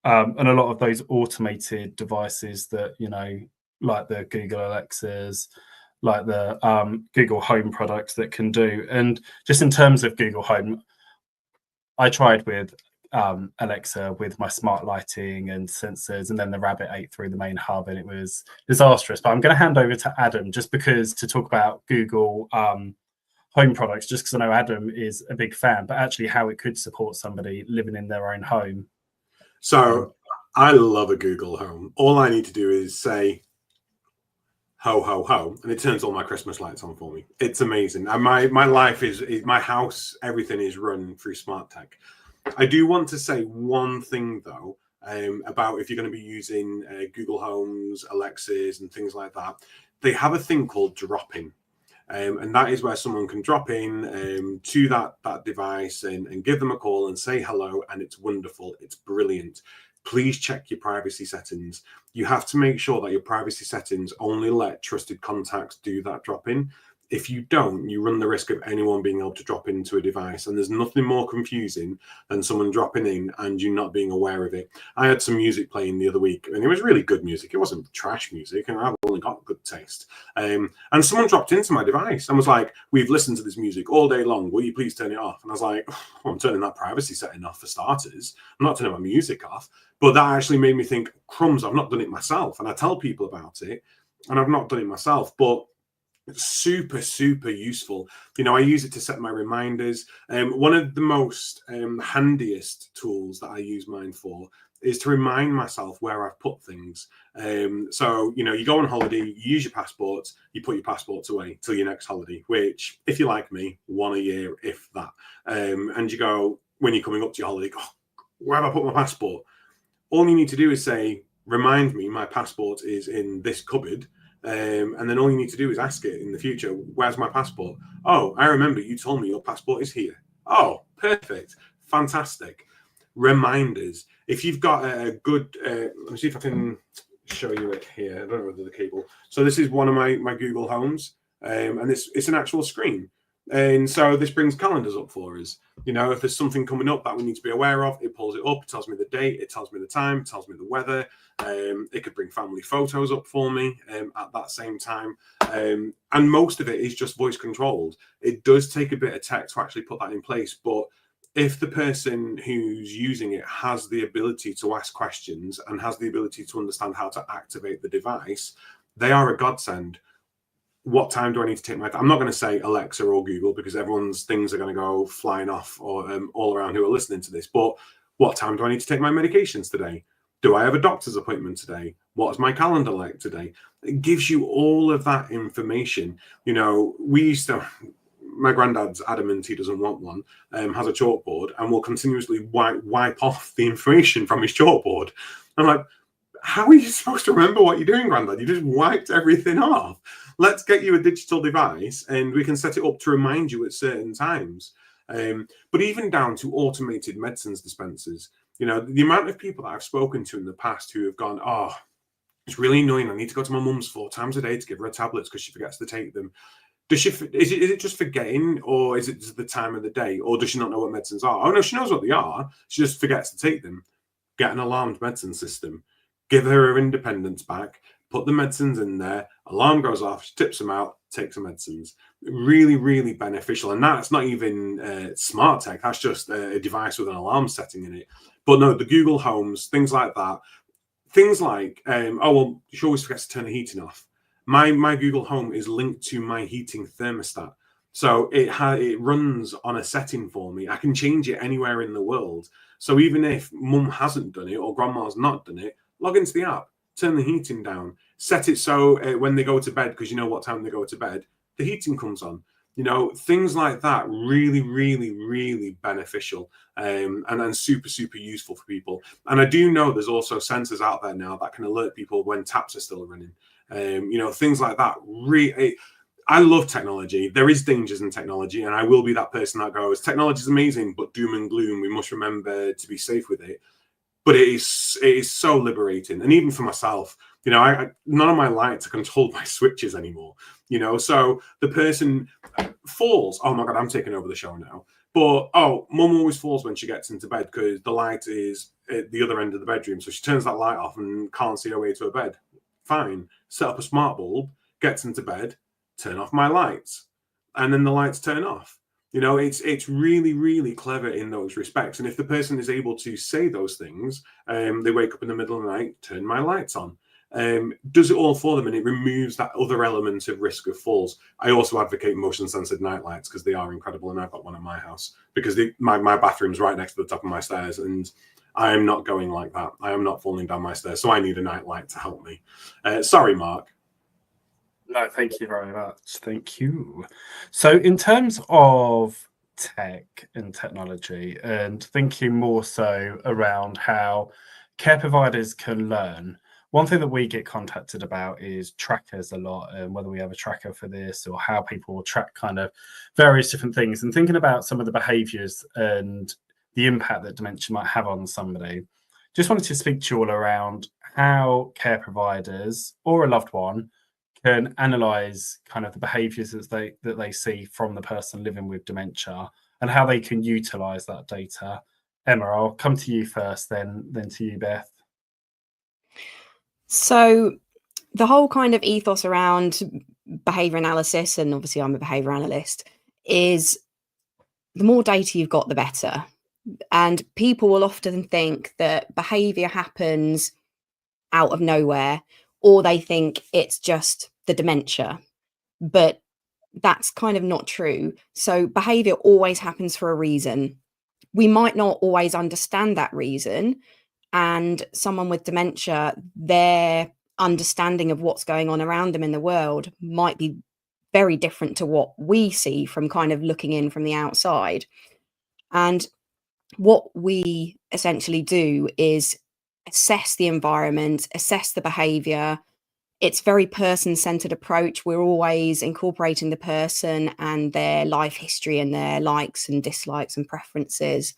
S2: And a lot of those automated devices that, like the Google Alexas, like the Google Home products that can do. And just in terms of Google Home, I tried with Alexa with my smart lighting and sensors, and then the Rabbit ate through the main hub, and it was disastrous. But I'm going to hand over to Adam just because to talk about Google Home products, just because I know Adam is a big fan, but actually how it could support somebody living in their own home.
S1: So I love a Google Home. All I need to do is say, ho, ho, ho, and it turns all my Christmas lights on for me. It's amazing. And my life is my house, everything is run through smart tech. I do want to say one thing, though, about if you're going to be using Google Homes, Alexas, and things like that. They have a thing called drop-in. And that is where someone can drop in to that device and give them a call and say hello, and it's wonderful. It's brilliant. Please check your privacy settings. You have to make sure that your privacy settings only let trusted contacts do that drop-in. If you don't, you run the risk of anyone being able to drop into a device. And there's nothing more confusing than someone dropping in and you not being aware of it. I had some music playing the other week, and it was really good music. It wasn't trash music, and I've only got good taste. And someone dropped into my device and was like, we've listened to this music all day long. Will you please turn it off? And I was like, oh, I'm turning that privacy setting off for starters. I'm not turning my music off. But that actually made me think, crumbs, I've not done it myself. And I tell people about it, and I've not done it myself. But it's super, super useful. I use it to set my reminders. One of the most handiest tools that I use mine for is to remind myself where I've put things. So, you go on holiday, you use your passports, you put your passports away till your next holiday, which, if you're like me, one a year, if that. And you go, when you're coming up to your holiday, oh, where have I put my passport? All you need to do is say, remind me my passport is in this cupboard. And then all you need to do is ask it in the future, where's my passport? Oh, I remember you told me your passport is here. Oh, perfect. Fantastic. Reminders. If you've got a good, let me see if I can show you it here. I don't know whether the cable. So this is one of my Google Homes, and it's an actual screen. And so this brings calendars up for us. If there's something coming up that we need to be aware of, it pulls it up, it tells me the date, it tells me the time, it tells me the weather. It could bring family photos up for me at that same time. And most of it is just voice controlled. It does take a bit of tech to actually put that in place, but if the person who's using it has the ability to ask questions and has the ability to understand how to activate the device, they are a godsend. What time do I need to take my... I'm not going to say Alexa or Google, because everyone's things are going to go flying off or all around who are listening to this. But what time do I need to take my medications today? Do I have a doctor's appointment today? What's my calendar like today? It gives you all of that information. You know, we used to... My granddad's adamant he doesn't want one, has a chalkboard and will continuously wipe off the information from his chalkboard. I'm like, how are you supposed to remember what you're doing, Grandad? You just wiped everything off. Let's get you a digital device and we can set it up to remind you at certain times. But even down to automated medicines dispensers, you know, the amount of people that I've spoken to in the past who have gone, oh, it's really annoying. I need to go to my mum's 4 times a day to give her tablets because she forgets to take them. Does she? Is it just forgetting, or is it just the time of the day, or does she not know what medicines are? Oh no, she knows what they are. She just forgets to take them. Get an alarmed medicine system. Give her her independence back. Put the medicines in there. Alarm goes off. She tips them out. Takes the medicines. Really, really beneficial. And that's not even smart tech. That's just a device with an alarm setting in it. But no, the Google Homes, things like that. Things like, oh well, she always forgets to turn the heating off. My Google Home is linked to my heating thermostat. So it runs on a setting for me. I can change it anywhere in the world. So even if mum hasn't done it or grandma's not done it, log into the app, turn the heating down, set it so when they go to bed, because you know what time they go to bed, the heating comes on. You know, things like that, really, really, really beneficial and super, super useful for people. And I do know there's also sensors out there now that can alert people when taps are still running. You know, things like that. Really, I love technology. There is dangers in technology, and I will be that person that goes, technology is amazing, but doom and gloom. We must remember to be safe with it. But it is so liberating, and even for myself, you know, none of my lights are controlled by switches anymore. You know, so the person falls. Oh my god, I'm taking over the show now. But oh, mum always falls when she gets into bed because the light is at the other end of the bedroom, so she turns that light off and can't see her way to her bed. Fine, set up a smart bulb, gets into bed, turn off my lights, and then the lights turn off. You know, it's really, really clever in those respects. And if the person is able to say those things, they wake up in the middle of the night, turn my lights on, does it all for them, and it removes that other element of risk of falls. I also advocate motion censored night lights because they are incredible, and I've got one at my house because my bathroom's right next to the top of my stairs, and I am not going like that. I am not falling down my stairs, so I need a night light to help me. Sorry, Mark.
S2: No, thank you very much. Thank you. So in terms of tech and technology and thinking more so around how care providers can learn, one thing that we get contacted about is trackers a lot, and whether we have a tracker for this or how people will track kind of various different things, and thinking about some of the behaviours and the impact that dementia might have on somebody. Just wanted to speak to you all around how care providers or a loved one can analyze kind of the behaviors that they see from the person living with dementia and how they can utilize that data. Emma, I'll come to you first, then to you, Beth.
S4: So the whole kind of ethos around behavior analysis, and obviously I'm a behavior analyst, is the more data you've got, the better. And people will often think that behavior happens out of nowhere, or they think it's just the dementia, but that's kind of not true. So behavior always happens for a reason. We might not always understand that reason, and someone with dementia, their understanding of what's going on around them in the world might be very different to what we see from kind of looking in from the outside. And what we essentially do is assess the environment, assess the behavior. It's very person-centered approach. We're always incorporating the person and their life history and their likes and dislikes and preferences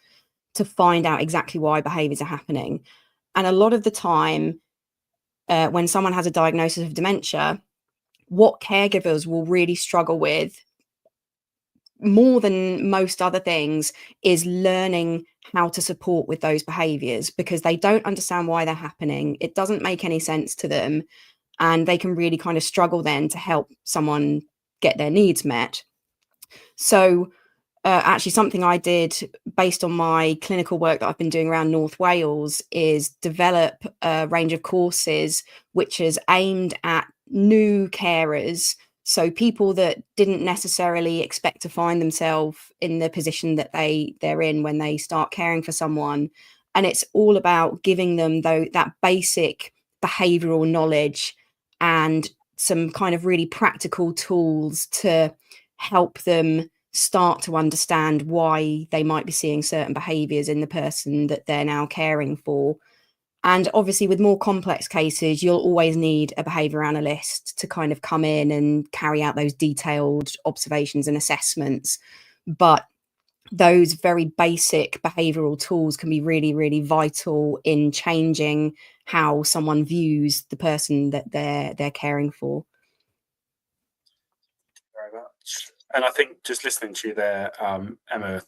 S4: to find out exactly why behaviors are happening. And a lot of the time, when someone has a diagnosis of dementia, what caregivers will really struggle with more than most other things is learning how to support with those behaviors, because they don't understand why they're happening. It doesn't make any sense to them, and they can really kind of struggle then to help someone get their needs met. So actually something I did based on my clinical work that I've been doing around North Wales is develop a range of courses which is aimed at new carers, so people that didn't necessarily expect to find themselves in the position that they're in when they start caring for someone. And it's all about giving them that basic behavioural knowledge and some kind of really practical tools to help them start to understand why they might be seeing certain behaviours in the person that they're now caring for. And obviously with more complex cases, you'll always need a behaviour analyst to kind of come in and carry out those detailed observations and assessments. But those very basic behavioural tools can be really, really vital in changing how someone views the person that they're caring for.
S2: Very much. And I think just listening to you there, Emma,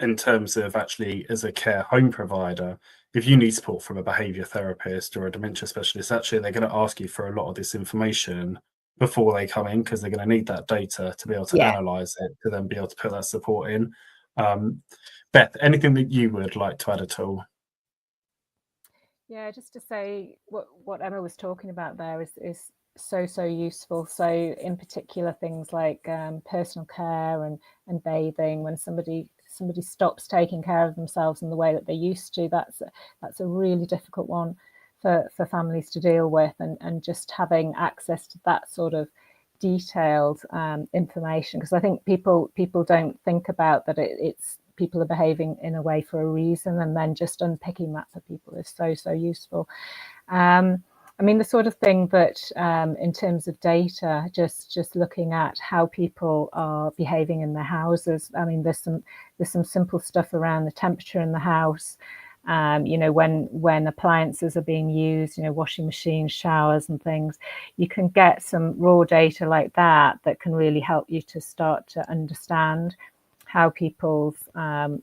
S2: in terms of actually as a care home provider, if you need support from a behaviour therapist or a dementia specialist, actually they're going to ask you for a lot of this information before they come in, because they're going to need that data to be able to analyse it, to then be able to put that support in. Beth, anything that you would like to add at all?
S5: Yeah, just to say what Emma was talking about there is so useful. So in particular, things like personal care and bathing, when somebody stops taking care of themselves in the way that they used to, that's a really difficult one for families to deal with, and just having access to that sort of detailed information, because I think people don't think about that it's people are behaving in a way for a reason, and then just unpicking that for people is so useful. I mean, the sort of thing that in terms of data, just looking at how people are behaving in their houses. I mean, there's some simple stuff around the temperature in the house. When appliances are being used, washing machines, showers and things, you can get some raw data like that can really help you to start to understand how people are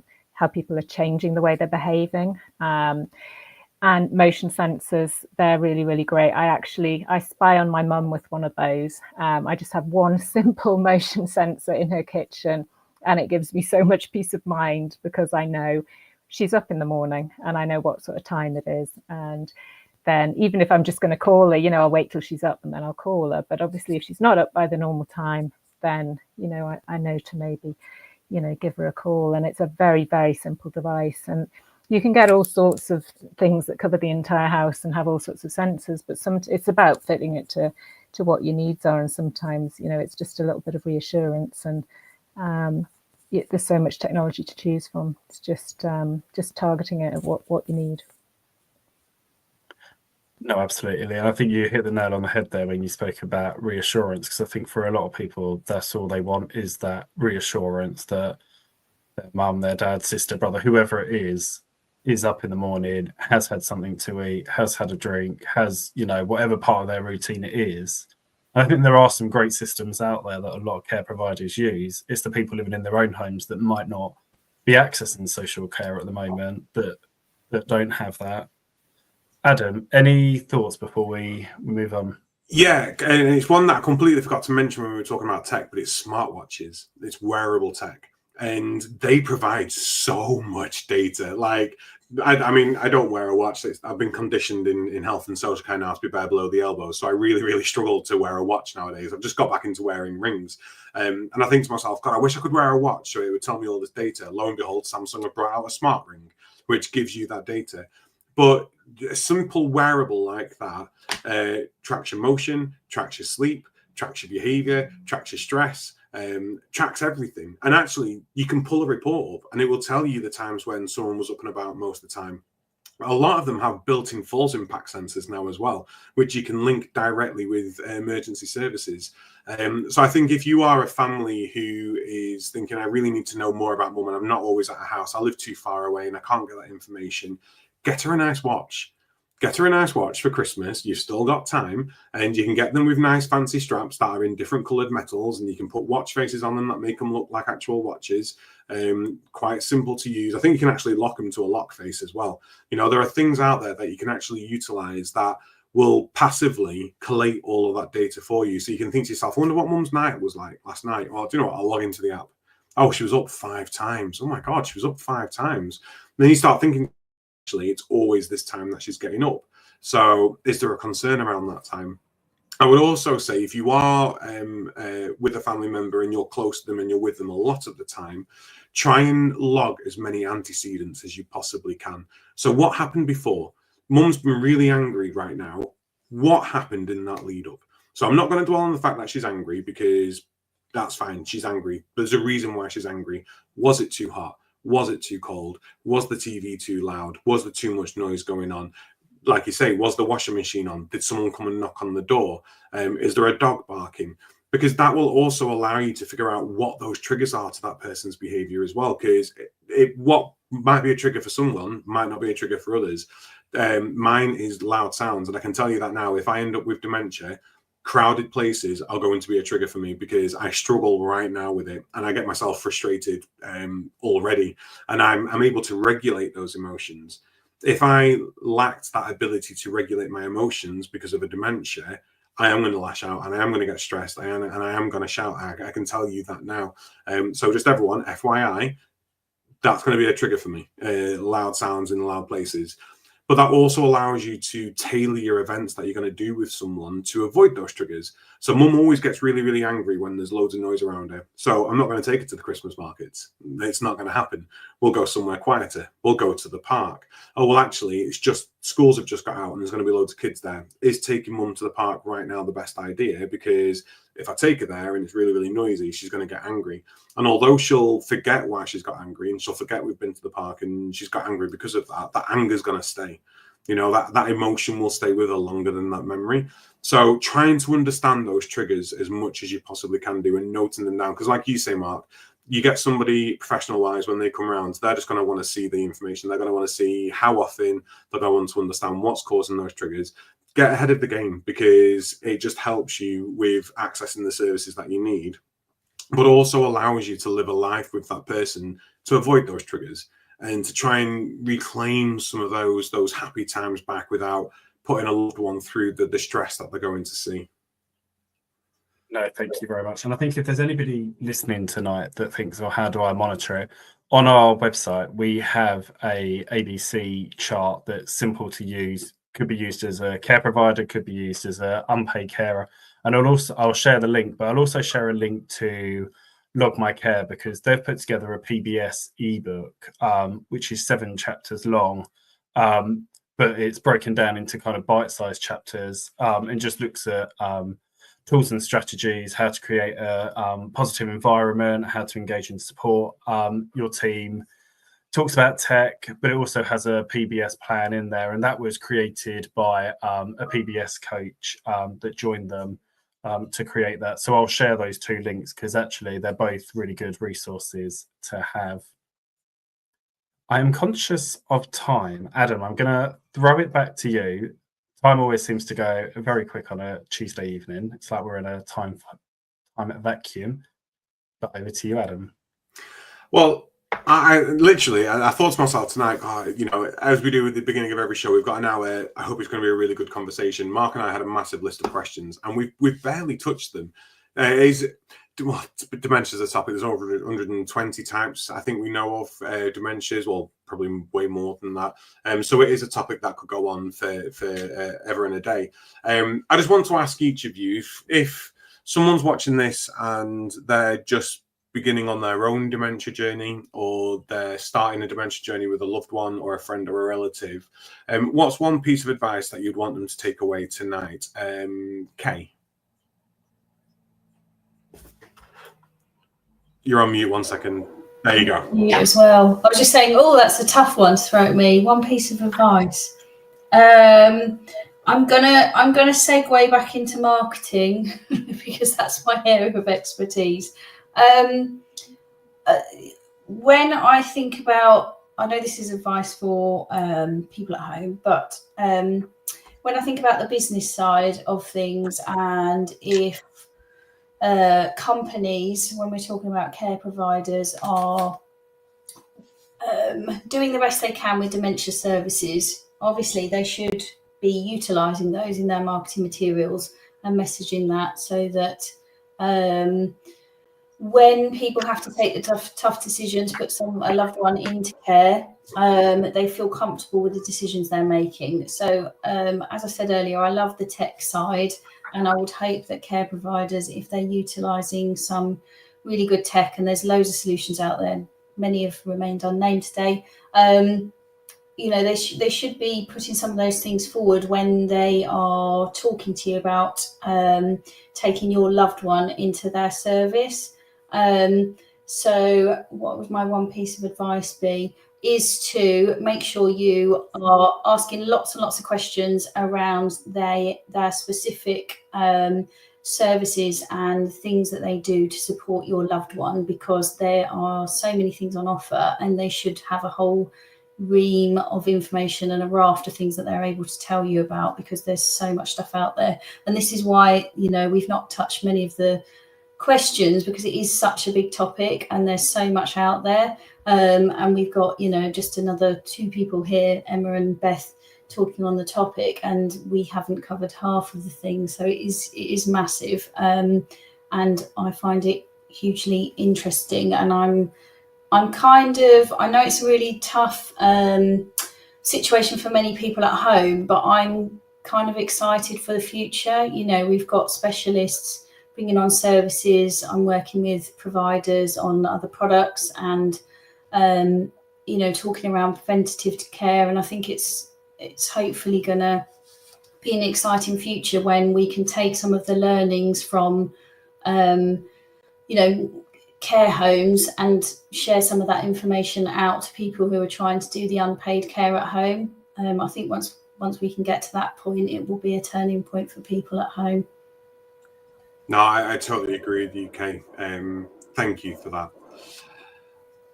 S5: changing the way they're behaving. And motion sensors, they're really, really great. I spy on my mum with one of those. I just have one simple motion sensor in her kitchen, and it gives me so much peace of mind, because I know she's up in the morning and I know what sort of time it is. And then even if I'm just going to call her, I'll wait till she's up and then I'll call her. But obviously if she's not up by the normal time, then, I know to maybe, give her a call. And it's a very, very simple device. And you can get all sorts of things that cover the entire house and have all sorts of sensors, but it's about fitting it to what your needs are. And sometimes, it's just a little bit of reassurance, and there's so much technology to choose from. It's just targeting it at what you need.
S2: No, absolutely. And I think you hit the nail on the head there when you spoke about reassurance, because I think for a lot of people, that's all they want, is that reassurance that their mum, their dad, sister, brother, whoever it is up in the morning, has had something to eat, has had a drink, has, whatever part of their routine it is. I think there are some great systems out there that a lot of care providers use. It's the people living in their own homes that might not be accessing social care at the moment, that don't have that. Adam, any thoughts before we move on?
S1: Yeah, and it's one that I completely forgot to mention when we were talking about tech, but it's smartwatches. It's wearable tech, and they provide so much data. Like, I mean, I don't wear a watch. I've been conditioned in health and social care now to be bare below the elbow, so I really, really struggle to wear a watch nowadays. I've just got back into wearing rings, and I think to myself, God, I wish I could wear a watch so it would tell me all this data. Lo and behold, Samsung have brought out a smart ring, which gives you that data. But a simple wearable like that tracks your motion, tracks your sleep, tracks your behavior, tracks your stress, tracks everything. And actually, you can pull a report up and it will tell you the times when someone was up and about most of the time. A lot of them have built-in falls impact sensors now as well, which you can link directly with emergency services. So I think if you are a family who is thinking, I really need to know more about mum and I'm not always at a house, I live too far away and I can't get that information, get her a nice watch. Get her a nice watch for Christmas. You've still got time, and you can get them with nice fancy straps that are in different coloured metals, and you can put watch faces on them that make them look like actual watches. Quite simple to use. I think you can actually lock them to a lock face as well. There are things out there that you can actually utilise that will passively collate all of that data for you. So you can think to yourself, I wonder what mum's night was like last night. Or do you know what? I'll log into the app. Oh, she was up 5 times. Oh my God, she was up 5 times. And then you start thinking, actually, it's always this time that she's getting up. So is there a concern around that time? I would also say if you are with a family member and you're close to them and you're with them a lot of the time, try and log as many antecedents as you possibly can. So what happened before? Mum's been really angry right now. What happened in that lead up? So I'm not going to dwell on the fact that she's angry, because that's fine. She's angry. There's a reason why she's angry. Was it too hot? Was it too cold? Was the TV too loud? Was there too much noise going on? Like you say, was the washing machine on? Did someone come and knock on the door? Is there a dog barking? Because that will also allow you to figure out what those triggers are to that person's behavior as well. Because what might be a trigger for someone might not be a trigger for others. Mine is loud sounds. And I can tell you that now, if I end up with dementia, crowded places are going to be a trigger for me, because I struggle right now with it and I get myself frustrated already. And I'm able to regulate those emotions. If I lacked that ability to regulate my emotions because of a dementia, I am going to lash out and I am going to get stressed and I am going to shout. I can tell you that now. So just everyone, FYI, that's going to be a trigger for me, loud sounds in loud places. But that also allows you to tailor your events that you're going to do with someone to avoid those triggers. So mum always gets really, really angry when there's loads of noise around her. So I'm not going to take her to the Christmas markets. It's not going to happen. We'll go somewhere quieter. We'll go to the park. Oh, well, actually, it's just schools have just got out and there's going to be loads of kids there. Is taking mum to the park right now the best idea? Because if I take her there and it's really, really noisy, she's going to get angry. And although she'll forget why she's got angry and she'll forget we've been to the park and she's got angry because of that, that anger's going to stay. You know, that emotion will stay with her longer than that memory. So trying to understand those triggers as much as you possibly can do and noting them down. Because like you say, Mark, you get somebody professional-wise when they come around, they're just going to want to see the information. They're going to want to see how often. They're going to want to understand what's causing those triggers. Get ahead of the game, because it just helps you with accessing the services that you need, but also allows you to live a life with that person to avoid those triggers and to try and reclaim some of those happy times back without putting a loved one through the stress that they're going to see.
S2: No, thank you very much. And I think if there's anybody listening tonight that thinks, well, how do I monitor it? On our website, we have a ABC chart that's simple to use. Could be used as a care provider, could be used as an unpaid carer. And I'll share the link, but I'll also share a link to Log My Care, because they've put together a PBS ebook, which is 7 chapters long, but it's broken down into kind of bite-sized chapters, and just looks at tools and strategies, how to create a positive environment, how to engage and support your team. Talks about tech, but it also has a PBS plan in there, and that was created by a PBS coach that joined them to create that. So I'll share those 2 links, because actually they're both really good resources to have. I am conscious of time. Adam, I'm going to throw it back to you. Time always seems to go very quick on a Tuesday evening. It's like we're in a time vacuum. But over to you, Adam.
S1: Well, I thought to myself tonight, you know, as we do at the beginning of every show, we've got an hour. I hope it's going to be a really good conversation. Mark and I had a massive list of questions, and we've barely touched them. Dementia is a topic. There's over 120 types I think we know of dementias. Well, probably way more than that. So it is a topic that could go on for ever and a day. I just want to ask each of you, if someone's watching this and they're just beginning on their own dementia journey, or they're starting a dementia journey with a loved one or a friend or a relative, what's one piece of advice that you'd want them to take away tonight? Kay, you're on mute. 1 second. There you go.
S3: You as well. I was just saying, that's a tough one to throw at me. One piece of advice. I'm gonna segue back into marketing because that's my area of expertise. When I think about, I know this is advice for people at home, but when I think about the business side of things, and if companies, when we're talking about care providers, are doing the best they can with dementia services, obviously they should be utilising those in their marketing materials and messaging that, so that when people have to take the tough decision to put a loved one into care, they feel comfortable with the decisions they're making. So as I said earlier, I love the tech side, and I would hope that care providers, if they're utilising some really good tech, and there's loads of solutions out there, many have remained unnamed today, they should be putting some of those things forward when they are talking to you about taking your loved one into their service. So what would my one piece of advice be, is to make sure you are asking lots and lots of questions around their specific services and things that they do to support your loved one, because there are so many things on offer, and they should have a whole ream of information and a raft of things that they're able to tell you about, because there's so much stuff out there. And this is why, we've not touched many of the questions, because it is such a big topic and there's so much out there. And we've got, just another 2 people here, Emma and Beth, talking on the topic, and we haven't covered half of the things. So it is massive. And I find it hugely interesting, and I know it's a really tough situation for many people at home, but I'm kind of excited for the future. We've got specialists bringing on services. I'm working with providers on other products, and talking around preventative care. And I think it's hopefully going to be an exciting future when we can take some of the learnings from care homes and share some of that information out to people who are trying to do the unpaid care at home. I think once we can get to that point, it will be a turning point for people at home.
S1: No, I totally agree with you, Kay. Thank you for that.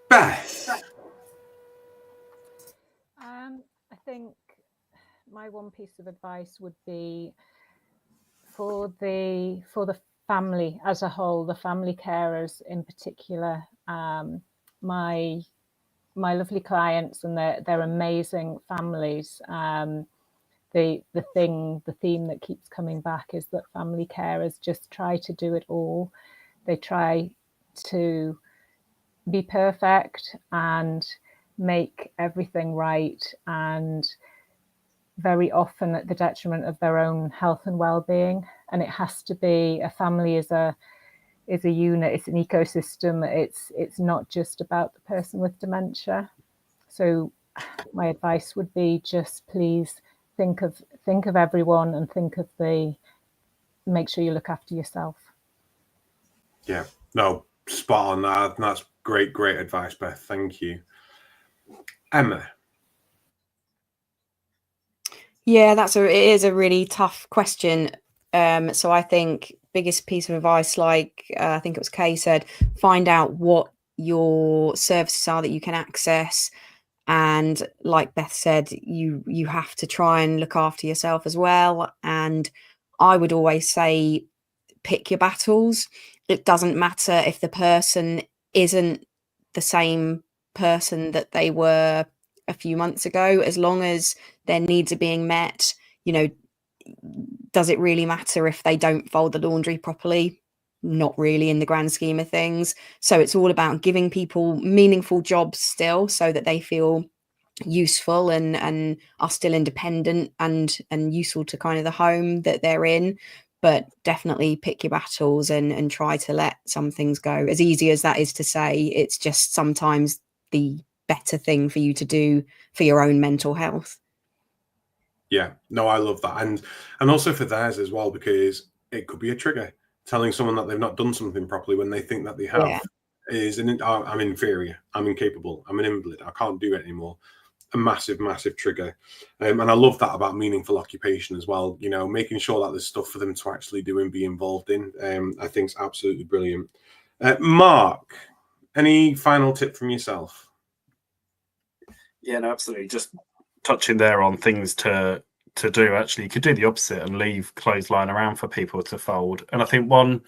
S1: Beth?
S5: I think my one piece of advice would be for the family as a whole, the family carers in particular. My lovely clients and their amazing families. The theme that keeps coming back is that family carers just try to do it all. They try to be perfect and make everything right, and very often at the detriment of their own health and well-being. And it has to be, a family is a unit, it's an ecosystem. It's not just about the person with dementia. So my advice would be, just please think of everyone, and make sure you look after yourself.
S1: Yeah, no, spot on that. That's great advice, Beth. Thank you. Emma?
S4: Yeah, it is a really tough question. So I think biggest piece of advice, like I think it was Kay said, find out what your services are that you can access. And like Beth said, you have to try and look after yourself as well. And I would always say, pick your battles. It doesn't matter if the person isn't the same person that they were a few months ago, as long as their needs are being met. Does it really matter if they don't fold the laundry properly? Not really, in the grand scheme of things. So it's all about giving people meaningful jobs still, so that they feel useful and are still independent and useful to kind of the home that they're in. But definitely pick your battles and try to let some things go. As easy as that is to say, it's just sometimes the better thing for you to do for your own mental health.
S1: Yeah, no, I love that. And also for theirs as well, because it could be a trigger. Telling someone that they've not done something properly when they think that they have is I'm inferior, I'm incapable, I'm an invalid, I can't do it anymore. A massive trigger. And I love that about meaningful occupation as well, making sure that there's stuff for them to actually do and be involved in. I think it's absolutely brilliant. Mark, any final tip from yourself?
S2: Yeah, no, absolutely. Just touching there on things to do. Actually, you could do the opposite and leave clothes lying around for people to fold. And I think one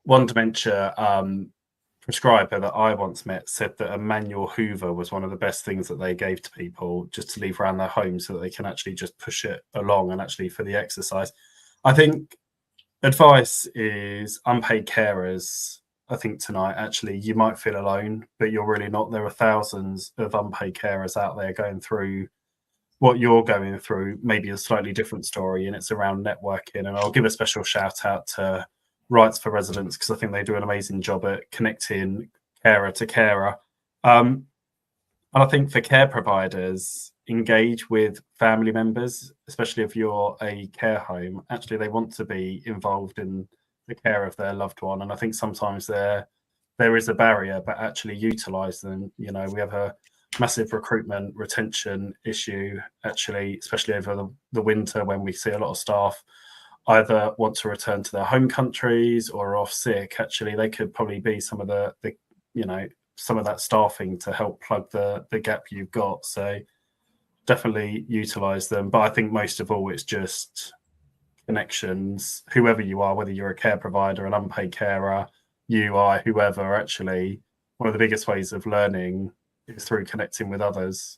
S2: dementia prescriber that I once met said that a manual hoover was one of the best things that they gave to people, just to leave around their home so that they can actually just push it along. And actually for the exercise, I think advice is unpaid carers I think tonight, actually, you might feel alone, but you're really not. There are thousands of unpaid carers out there going through what you're going through, maybe a slightly different story, and it's around networking. And I'll give a special shout out to Rights for Residents, because I think they do an amazing job at connecting carer to carer. And I think for care providers, engage with family members, especially if you're a care home. Actually, they want to be involved in the care of their loved one. And I think sometimes there is a barrier, but actually utilize them. You know, we have a massive recruitment retention issue, actually, especially over the winter, when we see a lot of staff either want to return to their home countries or are off sick. Actually, they could probably be some of the some of that staffing to help plug the gap you've got. So definitely utilize them. But I think most of all, it's just connections, whoever you are, whether you're a care provider, an unpaid carer, UI, whoever. Actually, one of the biggest ways of learning is through connecting with others.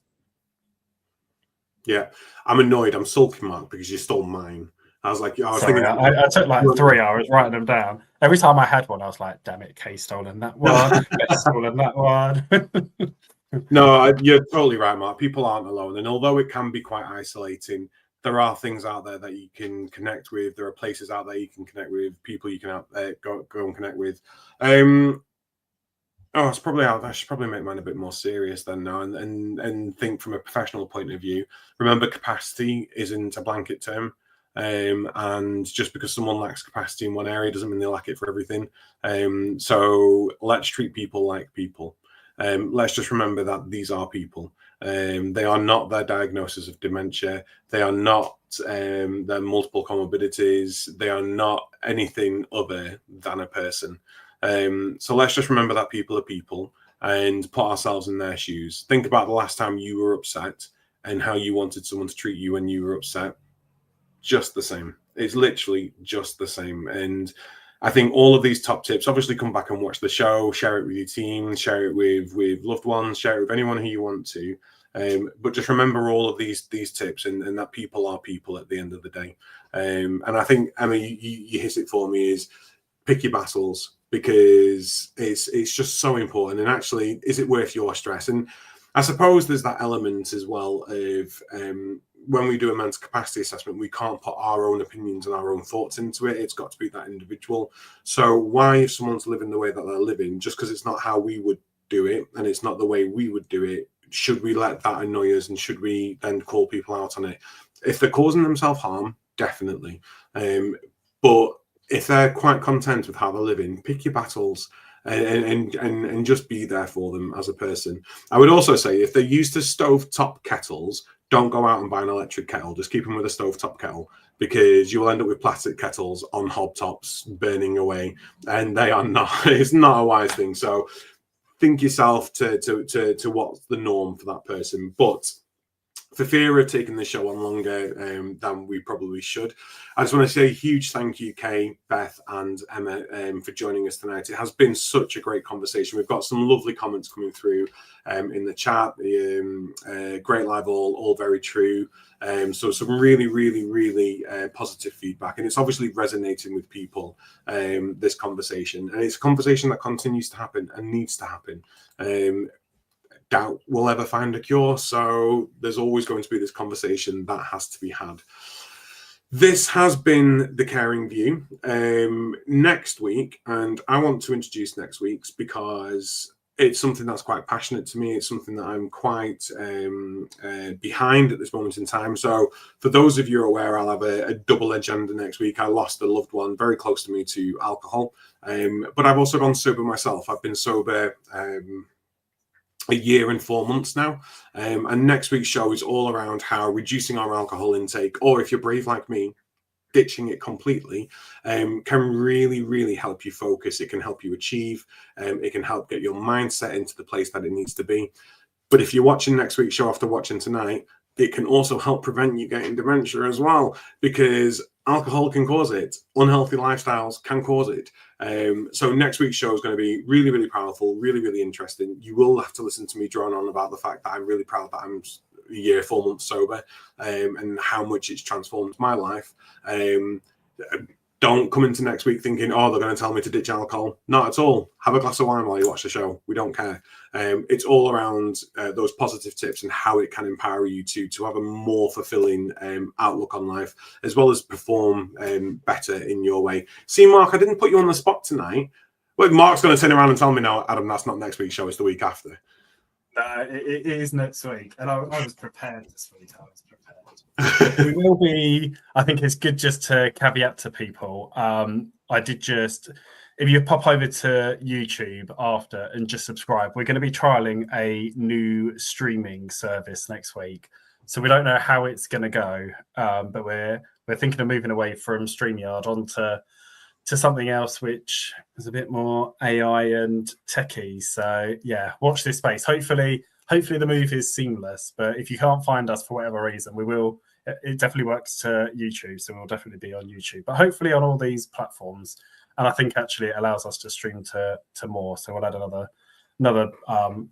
S1: Yeah, I'm annoyed. I'm sulking, Mark, because you stole mine. I was
S2: Sorry, I took like 3 hours writing them down. Every time I had one, I was like, damn it, Kay's stolen that one. Bet's stolen that one.
S1: No, you're totally right, Mark. People aren't alone. And although it can be quite isolating, there are things out there that you can connect with. There are places out there you can connect with, people you can go and connect with. It's probably out. I should probably make mine a bit more serious then now, and think from a professional point of view. Remember, capacity isn't a blanket term. And just because someone lacks capacity in one area doesn't mean they lack it for everything. So let's treat people like people. Let's just remember that these are people. They are not their diagnosis of dementia. They are not their multiple comorbidities. They are not anything other than a person. So let's just remember that people are people and put ourselves in their shoes. Think about the last time you were upset and how you wanted someone to treat you when you were upset. Just the same. It's literally just the same. And I think all of these top tips, obviously come back and watch the show, share it with your team, share it with loved ones, share it with anyone who you want to. But just remember all of these tips, and that people are people at the end of the day. And I think, Emma, you hit it for me, is pick your battles, because it's just so important. And actually, is it worth your stress? And I suppose there's that element as well of when we do a mental capacity assessment, we can't put our own opinions and our own thoughts into it. It's got to be that individual. So why, if someone's living the way that they're living, just because it's not how we would do it and it's not the way we would do it, should we let that annoy us, and should we then call people out on it? If they're causing themselves harm, definitely. But if they're quite content with how they're living, pick your battles and just be there for them as a person. I would also say, if they're used to stovetop kettles, don't go out and buy an electric kettle. Just keep them with a stovetop kettle, because you will end up with plastic kettles on hobtops burning away, and they are not. It's not a wise thing. So think yourself to what's the norm for that person. But for fear of taking the show on longer than we probably should, I just want to say a huge thank you, Kay, Beth, and Emma, for joining us tonight. It has been such a great conversation. We've got some lovely comments coming through in the chat. Great live, all very true. So some really, really, really positive feedback, and it's obviously resonating with people, this conversation. And it's a conversation that continues to happen and needs to happen. Doubt we'll ever find a cure, so there's always going to be this conversation that has to be had. This has been The Caring View. Next week, and I want to introduce next week's because it's something that's quite passionate to me. It's something that I'm quite behind at this moment in time. So for those of you aware, I'll have a double agenda next week. I lost a loved one very close to me to alcohol, but I've also gone sober myself. I've been sober a year and 4 months now, and next week's show is all around how reducing our alcohol intake, or if you're brave like me, ditching it completely, can really, really help you focus. It can help you achieve, it can help get your mindset into the place that it needs to be. But if you're watching next week's show after watching tonight, it can also help prevent you getting dementia as well, because alcohol can cause it. Unhealthy lifestyles can cause it. So next week's show is going to be really, really powerful, really, really interesting. You will have to listen to me drone on about the fact that I'm really proud that I'm a year, 4 months sober, and how much it's transformed my life. Don't come into next week thinking, oh, they're going to tell me to ditch alcohol. Not at all. Have a glass of wine while you watch the show. We don't care. It's all around those positive tips and how it can empower you to have a more fulfilling outlook on life, as well as perform better in your way. See, Mark, I didn't put you on the spot tonight. Well, Mark's going to turn around and tell me, no, Adam, that's not next week's show. It's the week after.
S2: No, it is next week. And I was prepared this week. I was prepared. We will be, I think it's good just to caveat to people. If you pop over to YouTube after and just subscribe, we're going to be trialing a new streaming service next week. So we don't know how it's going to go, but we're thinking of moving away from StreamYard onto something else which is a bit more AI and techie. So yeah, watch this space. Hopefully the move is seamless, but if you can't find us for whatever reason, it definitely works to YouTube, so we'll definitely be on YouTube, but hopefully on all these platforms. And I think actually it allows us to stream to more, so we'll add another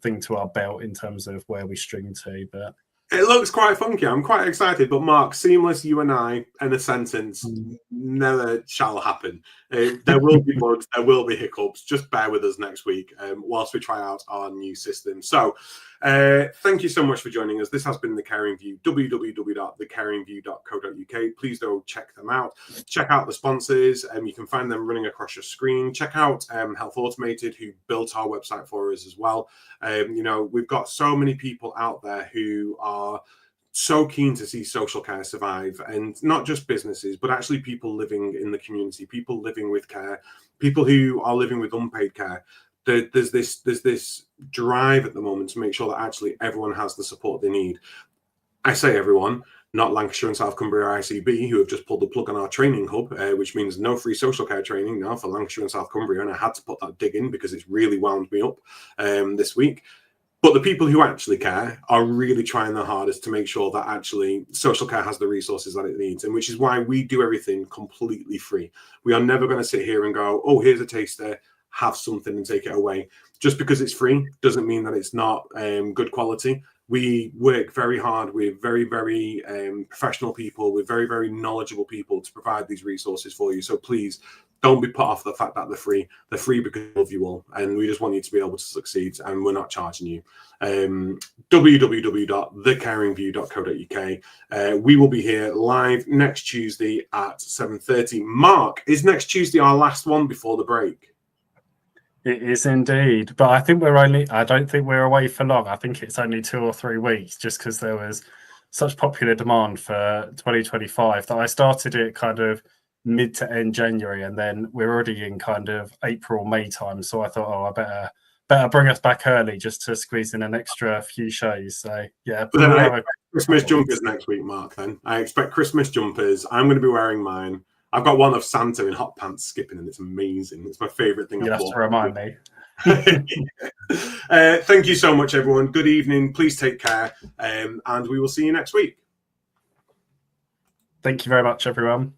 S2: thing to our belt in terms of where we stream to. But
S1: it looks quite funky. I'm quite excited. But Mark, seamless, you and I, in a sentence, never shall happen. There will be bugs, there will be hiccups. Just bear with us next week whilst we try out our new system. So thank you so much for joining us. This has been The Caring View, www.thecaringview.co.uk. Please do check them out. Check out the sponsors. You can find them running across your screen. Check out Health Automated, who built our website for us as well. We've got so many people out there who are so keen to see social care survive, and not just businesses, but actually people living in the community, people living with care, people who are living with unpaid care. There's this drive at the moment to make sure that actually everyone has the support they need. I say everyone, not Lancashire and South Cumbria ICB, who have just pulled the plug on our training hub, which means no free social care training now for Lancashire and South Cumbria, and I had to put that dig in because it's really wound me up this week. But the people who actually care are really trying their hardest to make sure that actually social care has the resources that it needs, and which is why we do everything completely free. We are never going to sit here and go, oh, here's a taster, have something and take it away. Just because it's free doesn't mean that it's not good quality. We work very hard with very, very professional people, with very, very knowledgeable people to provide these resources for you. So please don't be put off the fact that they're free. They're free because we love you all, and we just want you to be able to succeed, and we're not charging you. www.thecaringview.co.uk. We will be here live next Tuesday at 7:30. Mark, is next Tuesday our last one before the break?
S2: it is indeed, but I don't think we're away for long. I think it's only 2 or 3 weeks, just because there was such popular demand for 2025 that I started it kind of mid to end January, and then we're already in kind of April, May time. So I thought, I better bring us back early just to squeeze in an extra few shows. So yeah,
S1: but then I expect Christmas jumpers next week, Mark. Then I expect Christmas jumpers. I'm going to be wearing mine. I've got one of Santa in hot pants skipping, and it's amazing. It's my favourite thing.
S2: You have to remind me.
S1: Thank you so much, everyone. Good evening. Please take care, and we will see you next week.
S2: Thank you very much, everyone.